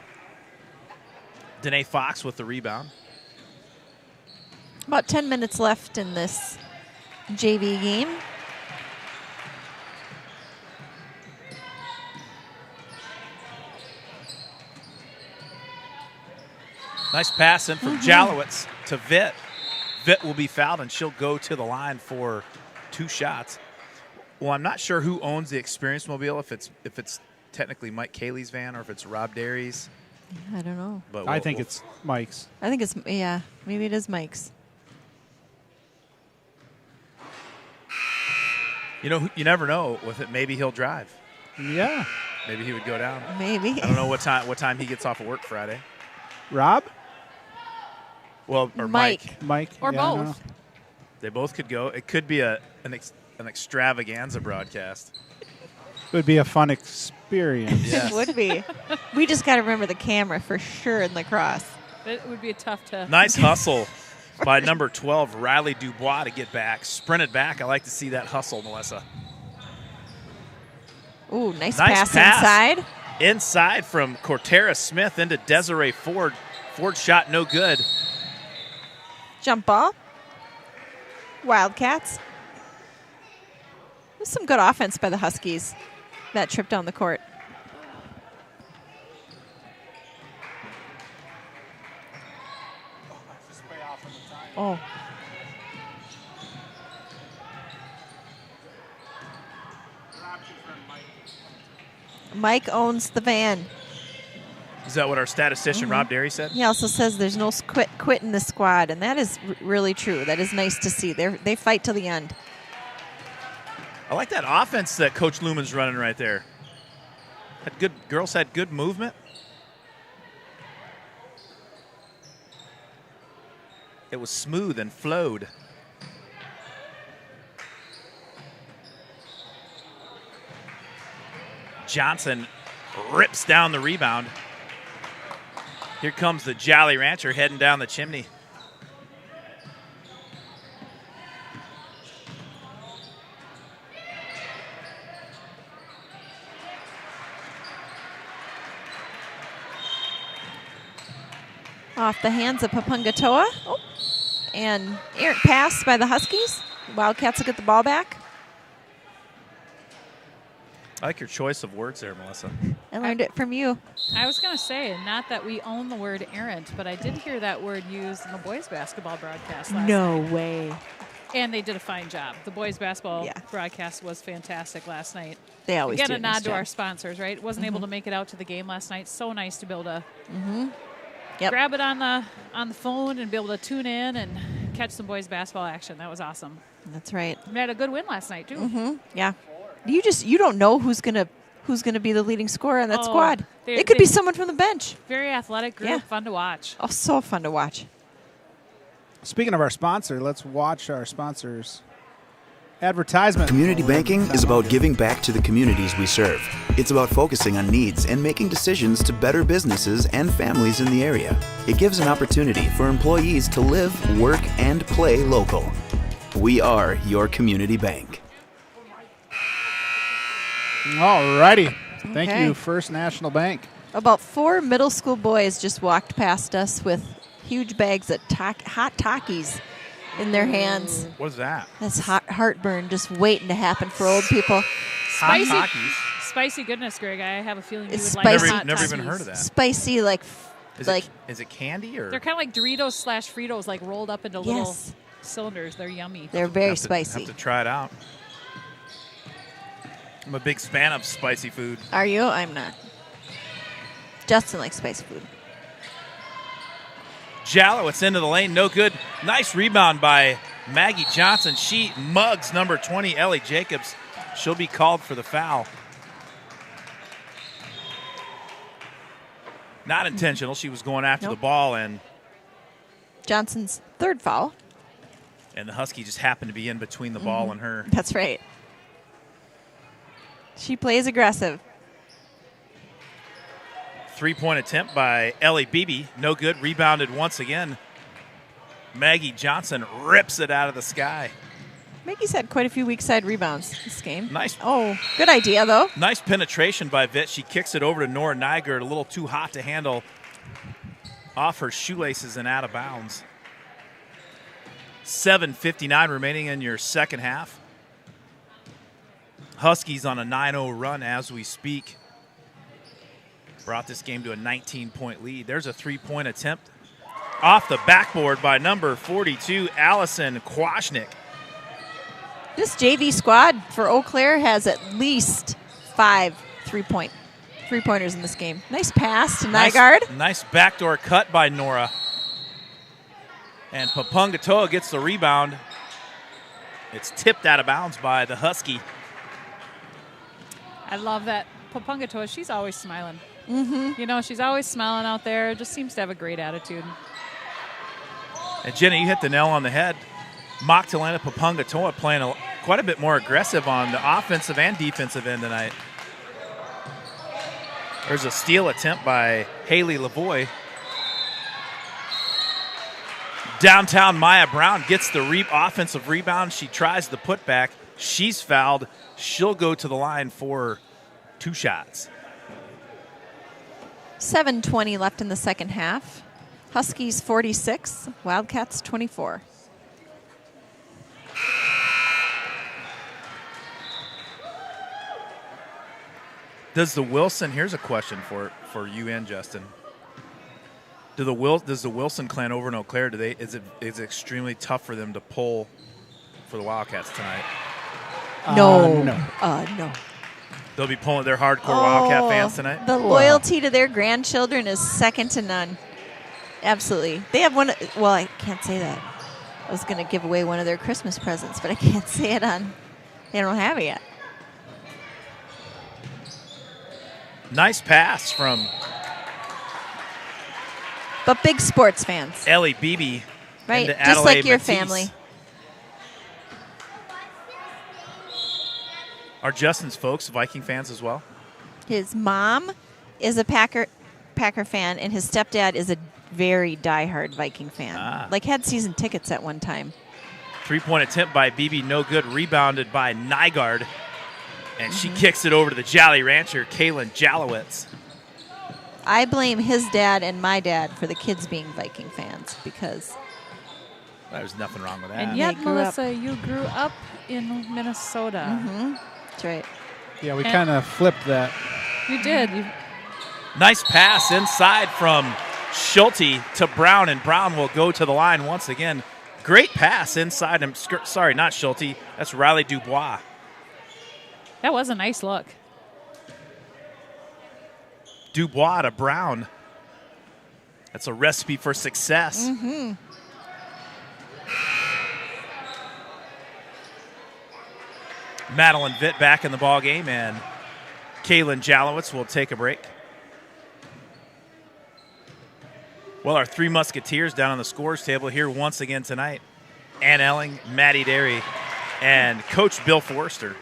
Danae Fox with the rebound. About 10 minutes left in this JV game. Nice pass in from Jalowitz to Vitt. Vitt will be fouled, and she'll go to the line for 2 shots. Well, I'm not sure who owns the Experience Mobile, if it's technically Mike Cayley's van or if it's Rob Derry's. I don't know. But I think it's Mike's. I think it's, yeah, maybe it is Mike's. You know, you never know with it. Maybe he'll drive. Yeah. Maybe he would go down. Maybe. I don't know what time he gets off of work Friday. Rob? Well, or Mike. Mike? Or Yeah, I don't both. know. They both could go. It could be an extravaganza broadcast. It would be a fun experience. Yes. It would be. We just got to remember the camera for sure in lacrosse. It would be tough to. Nice hustle by number 12, Riley Dubois, to get back. Sprinted back. I like to see that hustle, Melissa. Ooh, nice Nice pass pass. inside. Inside from Cortera Smith into Desiree Ford. Ford shot no good. Jump ball. Wildcats. There's some good offense by the Huskies. That trip down the court. Oh. Mike owns the van. Is that what our statistician Rob Derry said? He also says there's no quit in the squad, and that is really true. That is nice to see. They fight till the end. I like that offense that Coach Lumen's running right there. Girls had good movement. It was smooth and flowed. Johnson rips down the rebound. Here comes the Jolly Rancher heading down the chimney. Off the hands of Papungatoa. Oh. And errant pass by the Huskies. Wildcats will get the ball back. I like your choice of words there, Melissa. I learned it from you. I was going to say, not that we own the word errant, but I did hear that word used in the boys basketball broadcast last night. Way. And they did a fine job. The boys basketball Yeah. broadcast was fantastic last night. They always Again, do a nod nice to job. our sponsors, right? Wasn't able to make it out to the game last night. So nice to be able to Yep. grab it on the phone and be able to tune in and catch some boys basketball action. That was awesome. That's right. We had a good win last night too. Yeah. You don't know who's gonna be the leading scorer on that Oh, squad. they- It could be they- someone from the bench. Very athletic group, Yeah. fun to watch. Oh, so fun to watch. Speaking of our sponsor, let's watch our sponsor's advertisement. Community banking is about giving back to the communities we serve. It's about focusing on needs and making decisions to better businesses and families in the area. It gives an opportunity for employees to live, work, and play local. We are your community bank. All righty. Thank Okay. you, First National Bank. About 4 middle school boys just walked past us with huge bags of hot Takis in their hands. What is that? That's heartburn just waiting to happen for old people. Spicy, Hot Takis? spicy goodness, Greg. I have a feeling you It's would like spicy. hot Never even Takis. heard of that. Spicy, like Is it candy or? They're kind of like Doritos / Fritos, like rolled up into little Yes. cylinders. They're yummy. They're very Have to- spicy. Have to try it out. I'm a big fan of spicy food. Are you? I'm not. Justin likes spicy food. Jalowitz into the lane, no good. Nice rebound by Maggie Johnson. She mugs number 20, Ellie Jacobs. She'll be called for the foul. Not intentional. She was going after Nope. the ball, and Johnson's third foul. the Husky just happened to be in between the ball and her. That's right. She plays aggressive. Three-point attempt by Ellie Beebe. No good. Rebounded once again. Maggie Johnson rips it out of the sky. Maggie's had quite a few weak side rebounds this game. Nice. Oh, good idea, though. Nice penetration by Vitt. She kicks it over to Nora Nygaard, a little too hot to handle. Off her shoelaces and out of bounds. 7:59 remaining in your second half. Huskies on a 9-0 run as we speak. Brought this game to a 19-point lead. There's a three-point attempt off the backboard by number 42, Allison Kwasnick. This JV squad for Eau Claire has at least 5 three-pointers in this game. Nice pass to Nygaard. Nice backdoor cut by Nora. And Papungatoa gets the rebound. It's tipped out of bounds by the Husky. I love that. Papungatoa, she's always smiling. You know, she's always smiling out there. Just seems to have a great attitude. And Jenny, you hit the nail on the head. Magdalena Papungatoa playing quite a bit more aggressive on the offensive and defensive end tonight. There's a steal attempt by Haley Lavoie. Downtown Maya Brown gets the offensive rebound. She tries the putback. She's fouled. She'll go to the line for 2 shots. 7:20 left in the second half. Huskies 46, Wildcats 24. Does the Wilson? Here's a question for you and Justin. Does the Wilson clan over in Eau Claire? Is it extremely tough for them to pull for the Wildcats tonight? No. No. They'll be pulling their hardcore Wildcat fans tonight. The loyalty to their grandchildren is second to none. Absolutely. They have one. Well, I can't say that. I was going to give away one of their Christmas presents, but I can't say it on. They don't have it yet. Nice pass from But big sports fans, Ellie Beebe. right? into Just like Adelaide your Matisse. family. Are Justin's folks Viking fans as well? His mom is a Packer fan, and his stepdad is a very diehard Viking fan. Ah. Like had season tickets at one time. Three-point attempt by Beebe, no good. Rebounded by Nygaard. And she kicks it over to the Jolly Rancher, Kaylin Jalowitz. I blame his dad and my dad for the kids being Viking fans because There's nothing wrong with that. And yet, They grew up. Melissa, you grew up in Minnesota. that's right. Yeah, we And- kind of flipped that. You did. Nice pass inside from Schulte to Brown, and Brown will go to the line once again. Great pass inside him. Sorry, not Schulte. That's Riley Dubois. That was a nice look. Dubois to Brown. That's a recipe for success. Mm-hmm. Madeline Vitt back in the ball game, and Kaylin Jalowitz will take a break. Well, our three Musketeers down on the scores table here once again tonight. Ann Elling, Maddie Derry, and Coach Bill Forrester.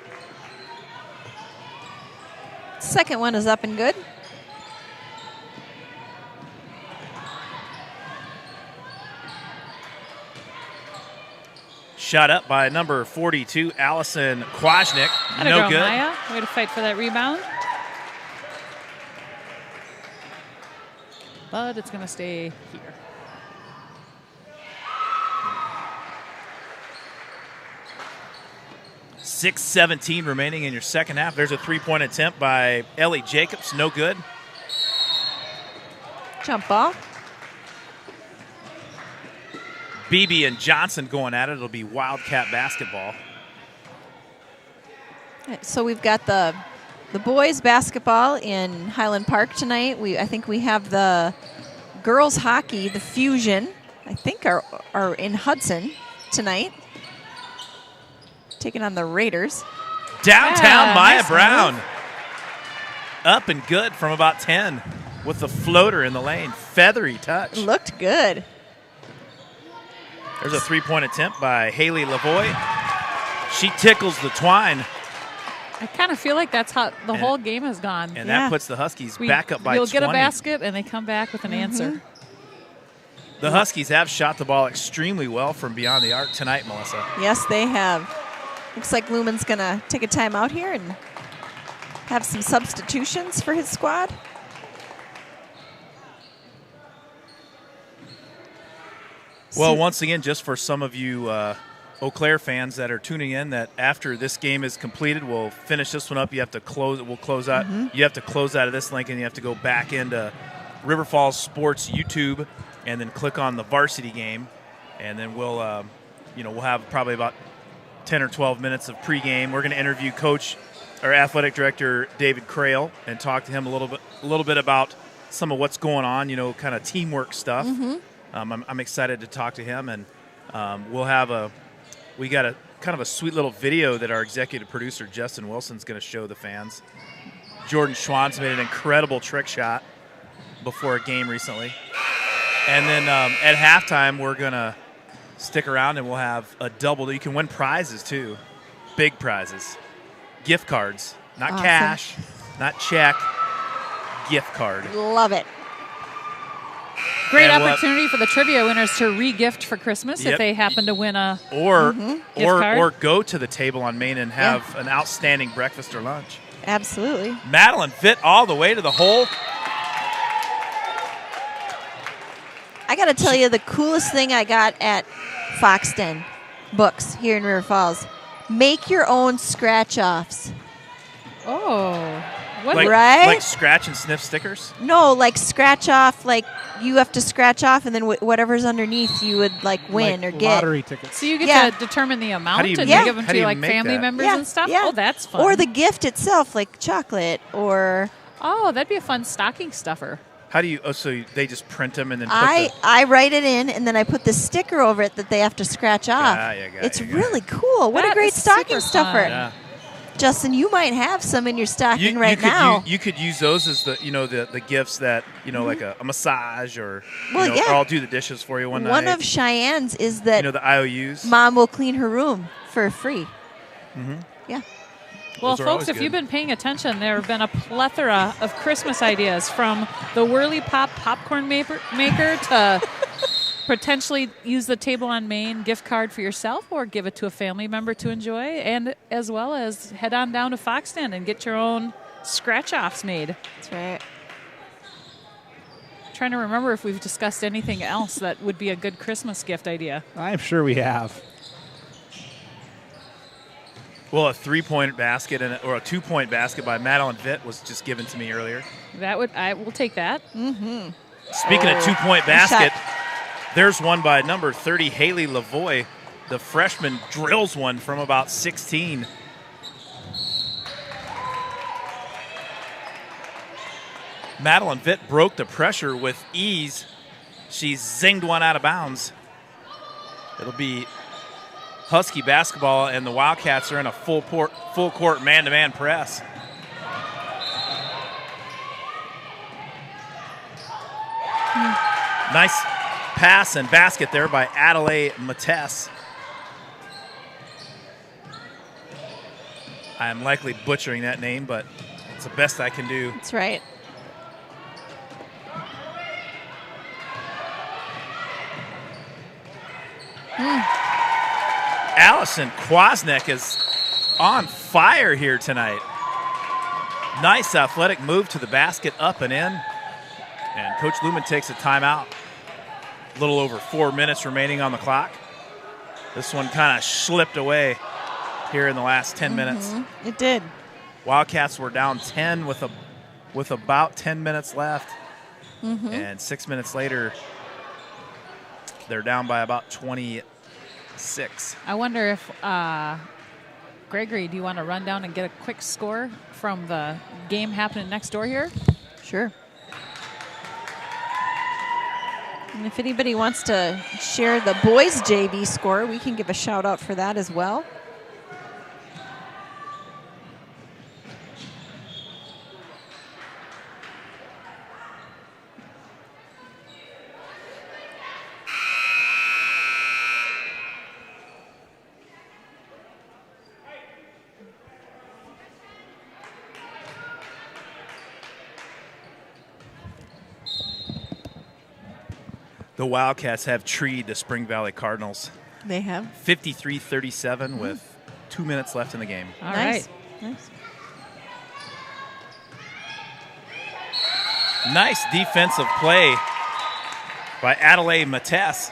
Second one is up and good. Shot up by number 42, Allison Kwasnick. Atta No girl, good. Maya. Way to fight for that rebound. But it's going to stay here. .6:17 remaining in your second half. There's a three-point attempt by Ellie Jacobs. No good. Jump ball. Beebe and Johnson going at it. It'll be Wildcat basketball. So we've got the boys basketball in Highland Park tonight. I think we have the girls hockey, the Fusion, I think are in Hudson tonight, taking on the Raiders. Downtown Yeah, Maya nice Brown. move. Up and good from about 10 with the floater in the lane. Feathery touch. Looked good. There's a three-point attempt by Haley Lavoie. She tickles the twine, I kind of feel like that's how the whole game has gone. and Yeah. that puts the Huskies back up by 20. You'll get a basket, and they come back with an answer. The Huskies have shot the ball extremely well from beyond the arc tonight, Melissa. Yes, they have. Looks like Lumen's going to take a timeout here and have some substitutions for his squad. Well, once again, just for some of you Eau Claire fans that are tuning in, that after this game is completed, we'll finish this one up. You have to close. We'll close out. You have to close out of this link, and you have to go back into River Falls Sports YouTube, and then click on the varsity game, and then we'll have probably about 10 or 12 minutes of pregame. We're going to interview our athletic director David Crail, and talk to him a little bit about some of what's going on. Kind of teamwork stuff. I'm excited to talk to him, and we got a kind of a sweet little video that our executive producer Justin Wilson's going to show the fans. Jordan Schwann's made an incredible trick shot before a game recently, and then at halftime we're going to stick around and we'll have a double. You can win prizes too, big prizes, gift cards, not Awesome. cash, not check, gift card. Love it. Great And opportunity for the trivia winners to re-gift for Christmas Yep. if they happen to win a Or Gift card? or go to the table on Main and have an outstanding breakfast or lunch. Absolutely. Madeline fit all the way to the hole. I got to tell you, the coolest thing I got at Foxton Books here in River Falls, make your own scratch-offs. Oh, what? Like, Right? like scratch and sniff stickers. No, like scratch off, like you have to scratch off, and then whatever's underneath you would like win like or get. lottery tickets. So you get Yeah. to determine the amount do you and make- give them how do to you like make family that? members Yeah, and stuff? yeah. Oh, that's fun. Or the gift itself, like chocolate or. Oh, that'd be a fun stocking stuffer. How do you? Oh, so they just print them and then I write it in, and then I put the sticker over it that they have to scratch off. It's really cool. What a That great is stocking super fun. stuffer. Yeah. Justin, you might have some in your stocking right could now. You could use those as the gifts that like a massage or Well, yeah. or I'll do the dishes for you one night. One of Cheyenne's is that the IOUs. Mom will clean her room for free. Yeah. Well, Those are folks, always if good. you've been paying attention, there have been a plethora of Christmas ideas from the Whirly Pop popcorn maker to potentially use the Table on Main gift card for yourself or give it to a family member to enjoy, and as well as head on down to Foxton and get your own scratch-offs made. That's right. Trying to remember if we've discussed anything else that would be a good Christmas gift idea. I'm sure we have. Well, a 3-point basket or a 2-point basket by Madeline Vitt was just given to me earlier. I will take that. Mm-hmm. Speaking of 2-point basket, there's one by number 30, Haley Lavoie. The freshman drills one from about 16. Madeline Vitt broke the pressure with ease. She zinged one out of bounds. It'll be Husky basketball, and the Wildcats are in a full court man-to-man press. Nice pass and basket there by Adelaide Matess. I am likely butchering that name, but it's the best I can do. That's right. Allison Kwasnick is on fire here tonight. Nice athletic move to the basket, up and in. And Coach Lumen takes a timeout. A little over 4 minutes remaining on the clock. This one kind of slipped away here in the last 10 minutes. It did. Wildcats were down 10 with about 10 minutes left. And 6 minutes later, they're down by about 26. I wonder if, Gregory, do you want to run down and get a quick score from the game happening next door here? Sure. And if anybody wants to share the boys JV score, we can give a shout out for that as well. The Wildcats have treed the Spring Valley Cardinals. They have. 53-37 with 2 minutes left in the game. All right. Nice. Nice defensive play by Adelaide Matess.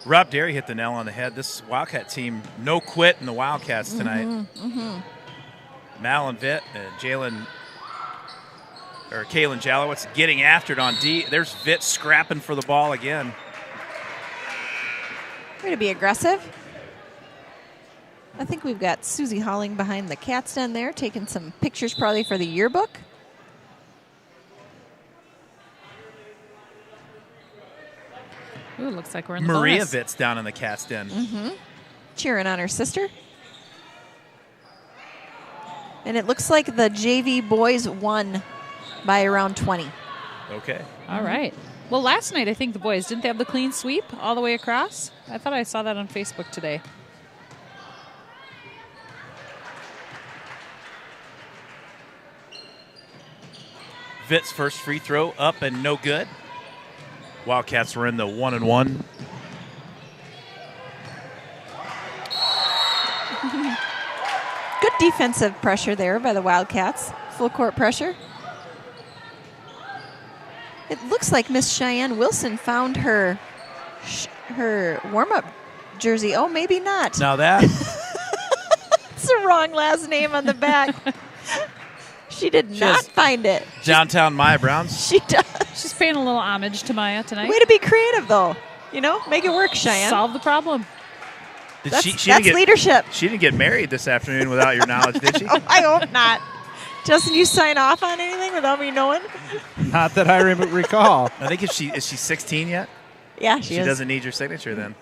Rob Derry hit the nail on the head. This Wildcat team, no quit in the Wildcats tonight. Madeline Vitt and Kaylin Jalowitz getting after it on D. There's Vitt scrapping for the ball again. We're going to be aggressive. I think we've got Susie Holling behind the Cats den there, taking some pictures probably for the yearbook. Ooh, looks like we're in the Maria bonus. Vitt's down in the Cats den. Cheering on her sister. And it looks like the JV boys won by around 20. Okay. All right. Well, last night, I think the boys, didn't they have the clean sweep all the way across? I thought I saw that on Facebook today. Vitt's first free throw up and no good. Wildcats were in the 1-and-1. Good defensive pressure there by the Wildcats. Full court pressure. It looks like Miss Cheyenne Wilson found her warm-up jersey. Oh, maybe not. Now that It's the wrong last name on the back. She did not find it. downtown Maya Browns. She does. She's paying a little homage to Maya tonight. Way to be creative, though. You know, make it work, Cheyenne. Solve the problem. Did That's didn't get, leadership. She didn't get married this afternoon without your knowledge, did she? Oh, I hope not. Justin, you sign off on anything without me knowing? Not that I recall. I think is she 16 yet? Yeah, She she is. doesn't need your signature then.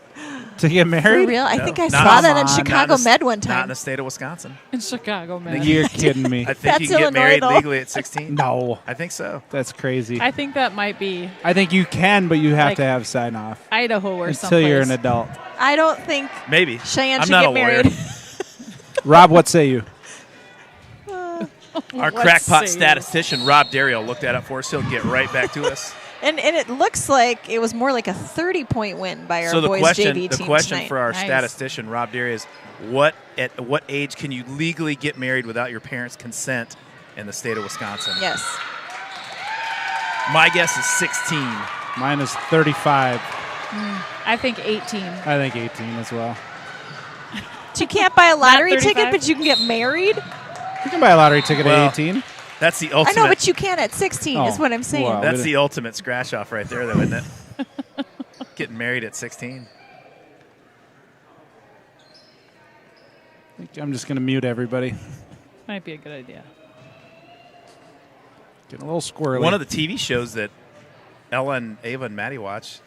To get For married? real? I No, think I not saw that in on. Chicago Not in the- Med one Not in time. the state of Wisconsin. In Chicago, man. You're kidding me. I think That's you can get Illinois, married though. legally at 16. No, I think so. that's crazy. I think that might be I think you can, but you have Like- to have sign off Idaho or until someplace. you're an adult. I don't think Maybe. Cheyenne I'm should not get a lawyer. married. Rob, what say you? Our What crackpot save. statistician, Rob Dario, looked that up for us. He'll get right back to us. And it looks like it was more like a 30-point win by our So the boys question, JV the team question tonight. for our Nice. statistician, Rob Dario, is at what age can you legally get married without your parents' consent in the state of Wisconsin? Yes. My guess is 16. Mine is 35. I think 18. I think 18 as well. So you can't buy a lottery 35? ticket, but you can get married? You can buy a lottery ticket Well, at 18. That's the I ultimate. know, but you can at 16 is Oh, what I'm saying. wow. That's the ultimate scratch off right there, though, isn't it? Getting married at 16. I'm just going to mute everybody. Might be a good idea. Getting a little squirrely. One of the TV shows that Ella and Ava and Maddie watch.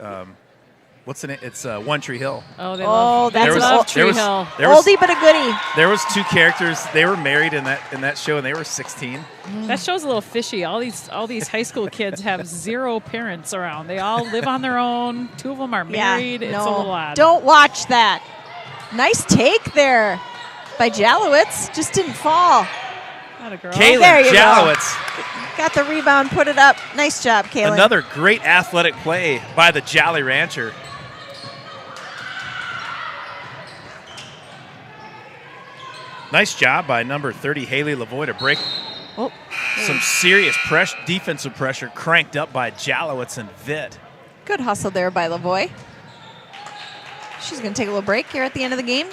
What's the name? It's One Tree Hill. Oh, they Oh, love, that's they an love old- Tree Hill. There was, Oldie but a goodie. there was two characters. They were married in that show, and they were 16. That show's a little fishy. All these high school kids have zero parents around. They all live on their own. Two of them are married. Yeah, It's no, a little odd. Don't watch that. Nice take there by Jalowitz. Just didn't fall. Not a girl. Kaylin there you go. Jalowitz. Got the rebound, put it up. Nice job, Kaylin. Another great athletic play by the Jolly Rancher. Nice job by number 30, Haley Lavoie, to break Oh, some serious defensive pressure cranked up by Jalowitz and Vitt. good hustle there by Lavoie. She's going to take a little break here at the end of the game.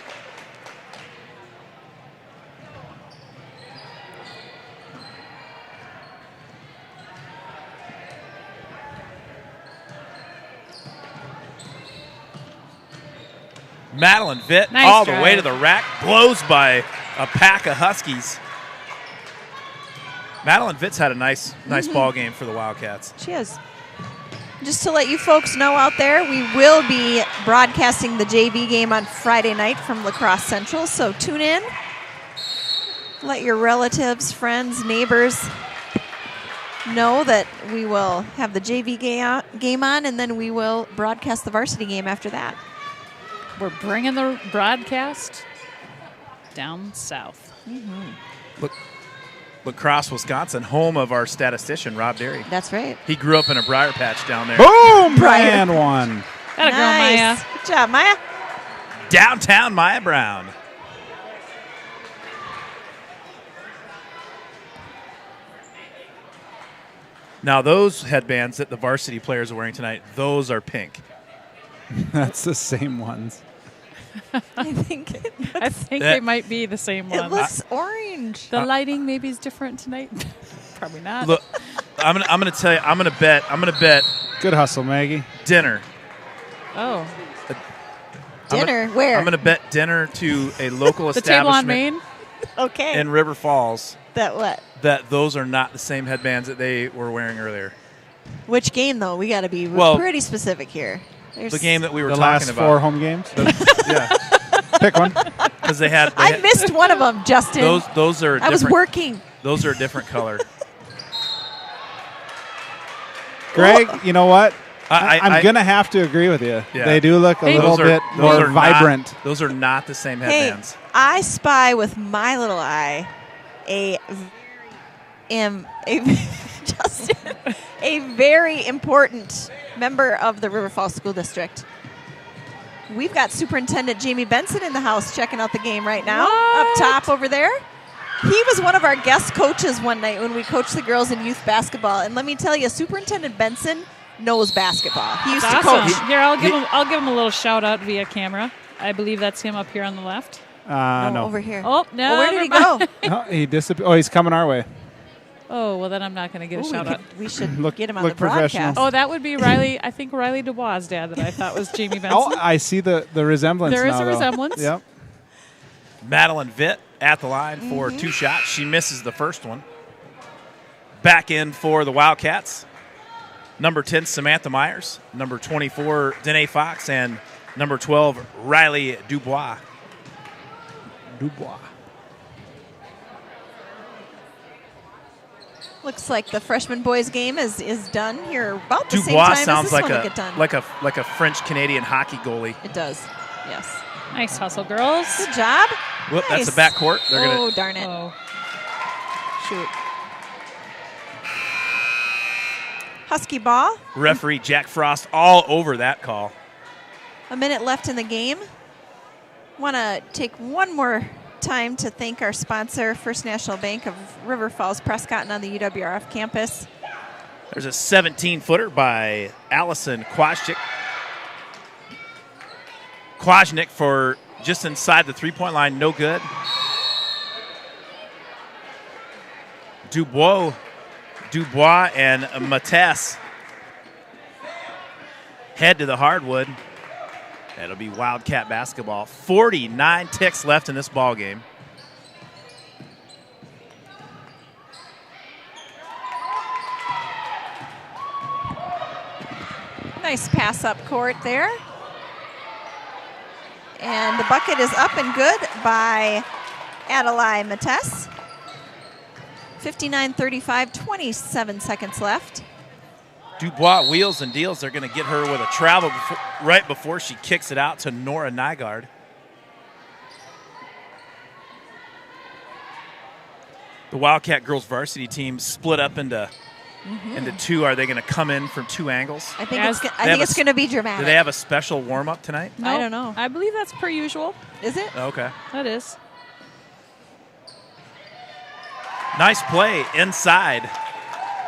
Madeline Vitt Nice all the drive. way to the rack, blows by a pack of Huskies. Madeline Vitt's had a nice ball game for the Wildcats. She is. Just to let you folks know out there, we will be broadcasting the JV game on Friday night from La Crosse Central, so tune in. Let your relatives, friends, neighbors know that we will have the JV game on, and then we will broadcast the varsity game after that. We're bringing the broadcast down south. La Crosse, Wisconsin, home of our statistician, Rob Derry. That's right. He grew up in a briar patch down there. Boom! Brian. And one. That a girl, Maya. Nice. Good job, Maya. Downtown Maya Brown. Now, those headbands that the varsity players are wearing tonight, those are pink. That's the same ones. I think I think That- they might be the same it one. looks orange. The lighting maybe is different tonight. Probably not. Look, I'm gonna tell you, I'm gonna bet Good hustle, Maggie. dinner. Oh, Dinner, where? I'm gonna bet dinner to a local the table on establishment Main. Okay. in River Falls That what? that those are not the same headbands that they were wearing earlier. Which game, though? We got to be Well, pretty specific here. There's The game that we were The talking last about. 4 home games. Yeah, Pick one. because they had I missed one of them, Justin. those are I was different- working. Those are a different color. Greg, you know what? I- I'm going to have to agree with you. Yeah. They do look a Hey. little bit more vibrant. Those are not the same Hey, headbands. I spy with my little eye Justin, a very important member of the River Falls School District. We've got Superintendent Jamie Benson in the house checking out the game right now. What? Up top over there. He was one of our guest coaches one night when we coached the girls in youth basketball. And let me tell you, Superintendent Benson knows basketball. He used That's to awesome. coach. Here, I'll give him a little shout out via camera. I believe that's him up here on the left. No. Over here. Oh, no. Well, where did he never go? mind. Oh, he disappeared. Oh, he's coming our way. Oh, well, then I'm not going to get a Ooh, shout out. we should Look- get him on look the broadcast. professional. Oh, that would be Riley. I think Riley Dubois' dad that I thought was Jamie Benson. Oh, I see the resemblance There is now, a though. resemblance. Yep. Madeline Vitt at the line for 2 shots. She misses the first one. Back in for the Wildcats. Number 10, Samantha Myers. Number 24, Danae Fox. And number 12, Riley Dubois. Dubois. Looks like the freshman boys game is done here about the same Dubois time sounds as this like one will a get done. like a French Canadian hockey goalie. It does. Yes. Nice hustle, girls. Good job. Whoop, that's Nice. a backcourt. They're Oh, gonna darn it. Oh, Shoot. Husky ball. Referee Jack Frost all over that call. A minute left in the game. Want to take one more time to thank our sponsor, First National Bank of River Falls, Prescott, and on the UWRF campus. There's a 17-footer by Allison Kwasnik. Kwasnik for just inside the three-point line, no good. Dubois and Matess head to the hardwood. That'll be Wildcat basketball. 49 ticks left in this ball game. Nice pass up court there. And the bucket is up and good by Adelaide Matess. 59-35, 27 seconds left. Dubois wheels and deals. They're going to get her with a travel right before she kicks it out to Nora Nygaard. The Wildcat girls varsity team split up into two. Are they going to come in from two angles? I think it's going to be dramatic. Do they have a special warm-up tonight? No, I don't know. I believe that's per usual. Is it? Okay. That is. Nice play inside.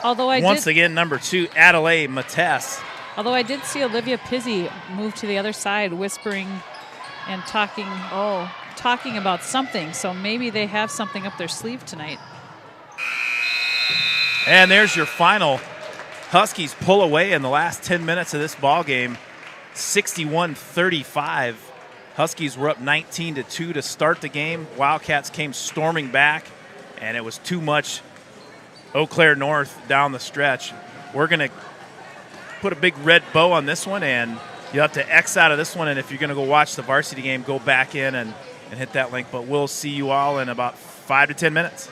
Although Once again, number 2, Adelaide Matess. Although I did see Olivia Pizzi move to the other side, whispering and talking about something. So maybe they have something up their sleeve tonight. And there's your final. Huskies pull away in the last 10 minutes of this ball game, 61-35. Huskies were up 19-2 to start the game. Wildcats came storming back, and it was too much Eau Claire North down the stretch. We're going to put a big red bow on this one, and you'll have to X out of this one. And if you're going to go watch the varsity game, go back in and hit that link. But we'll see you all in about 5 to 10 minutes.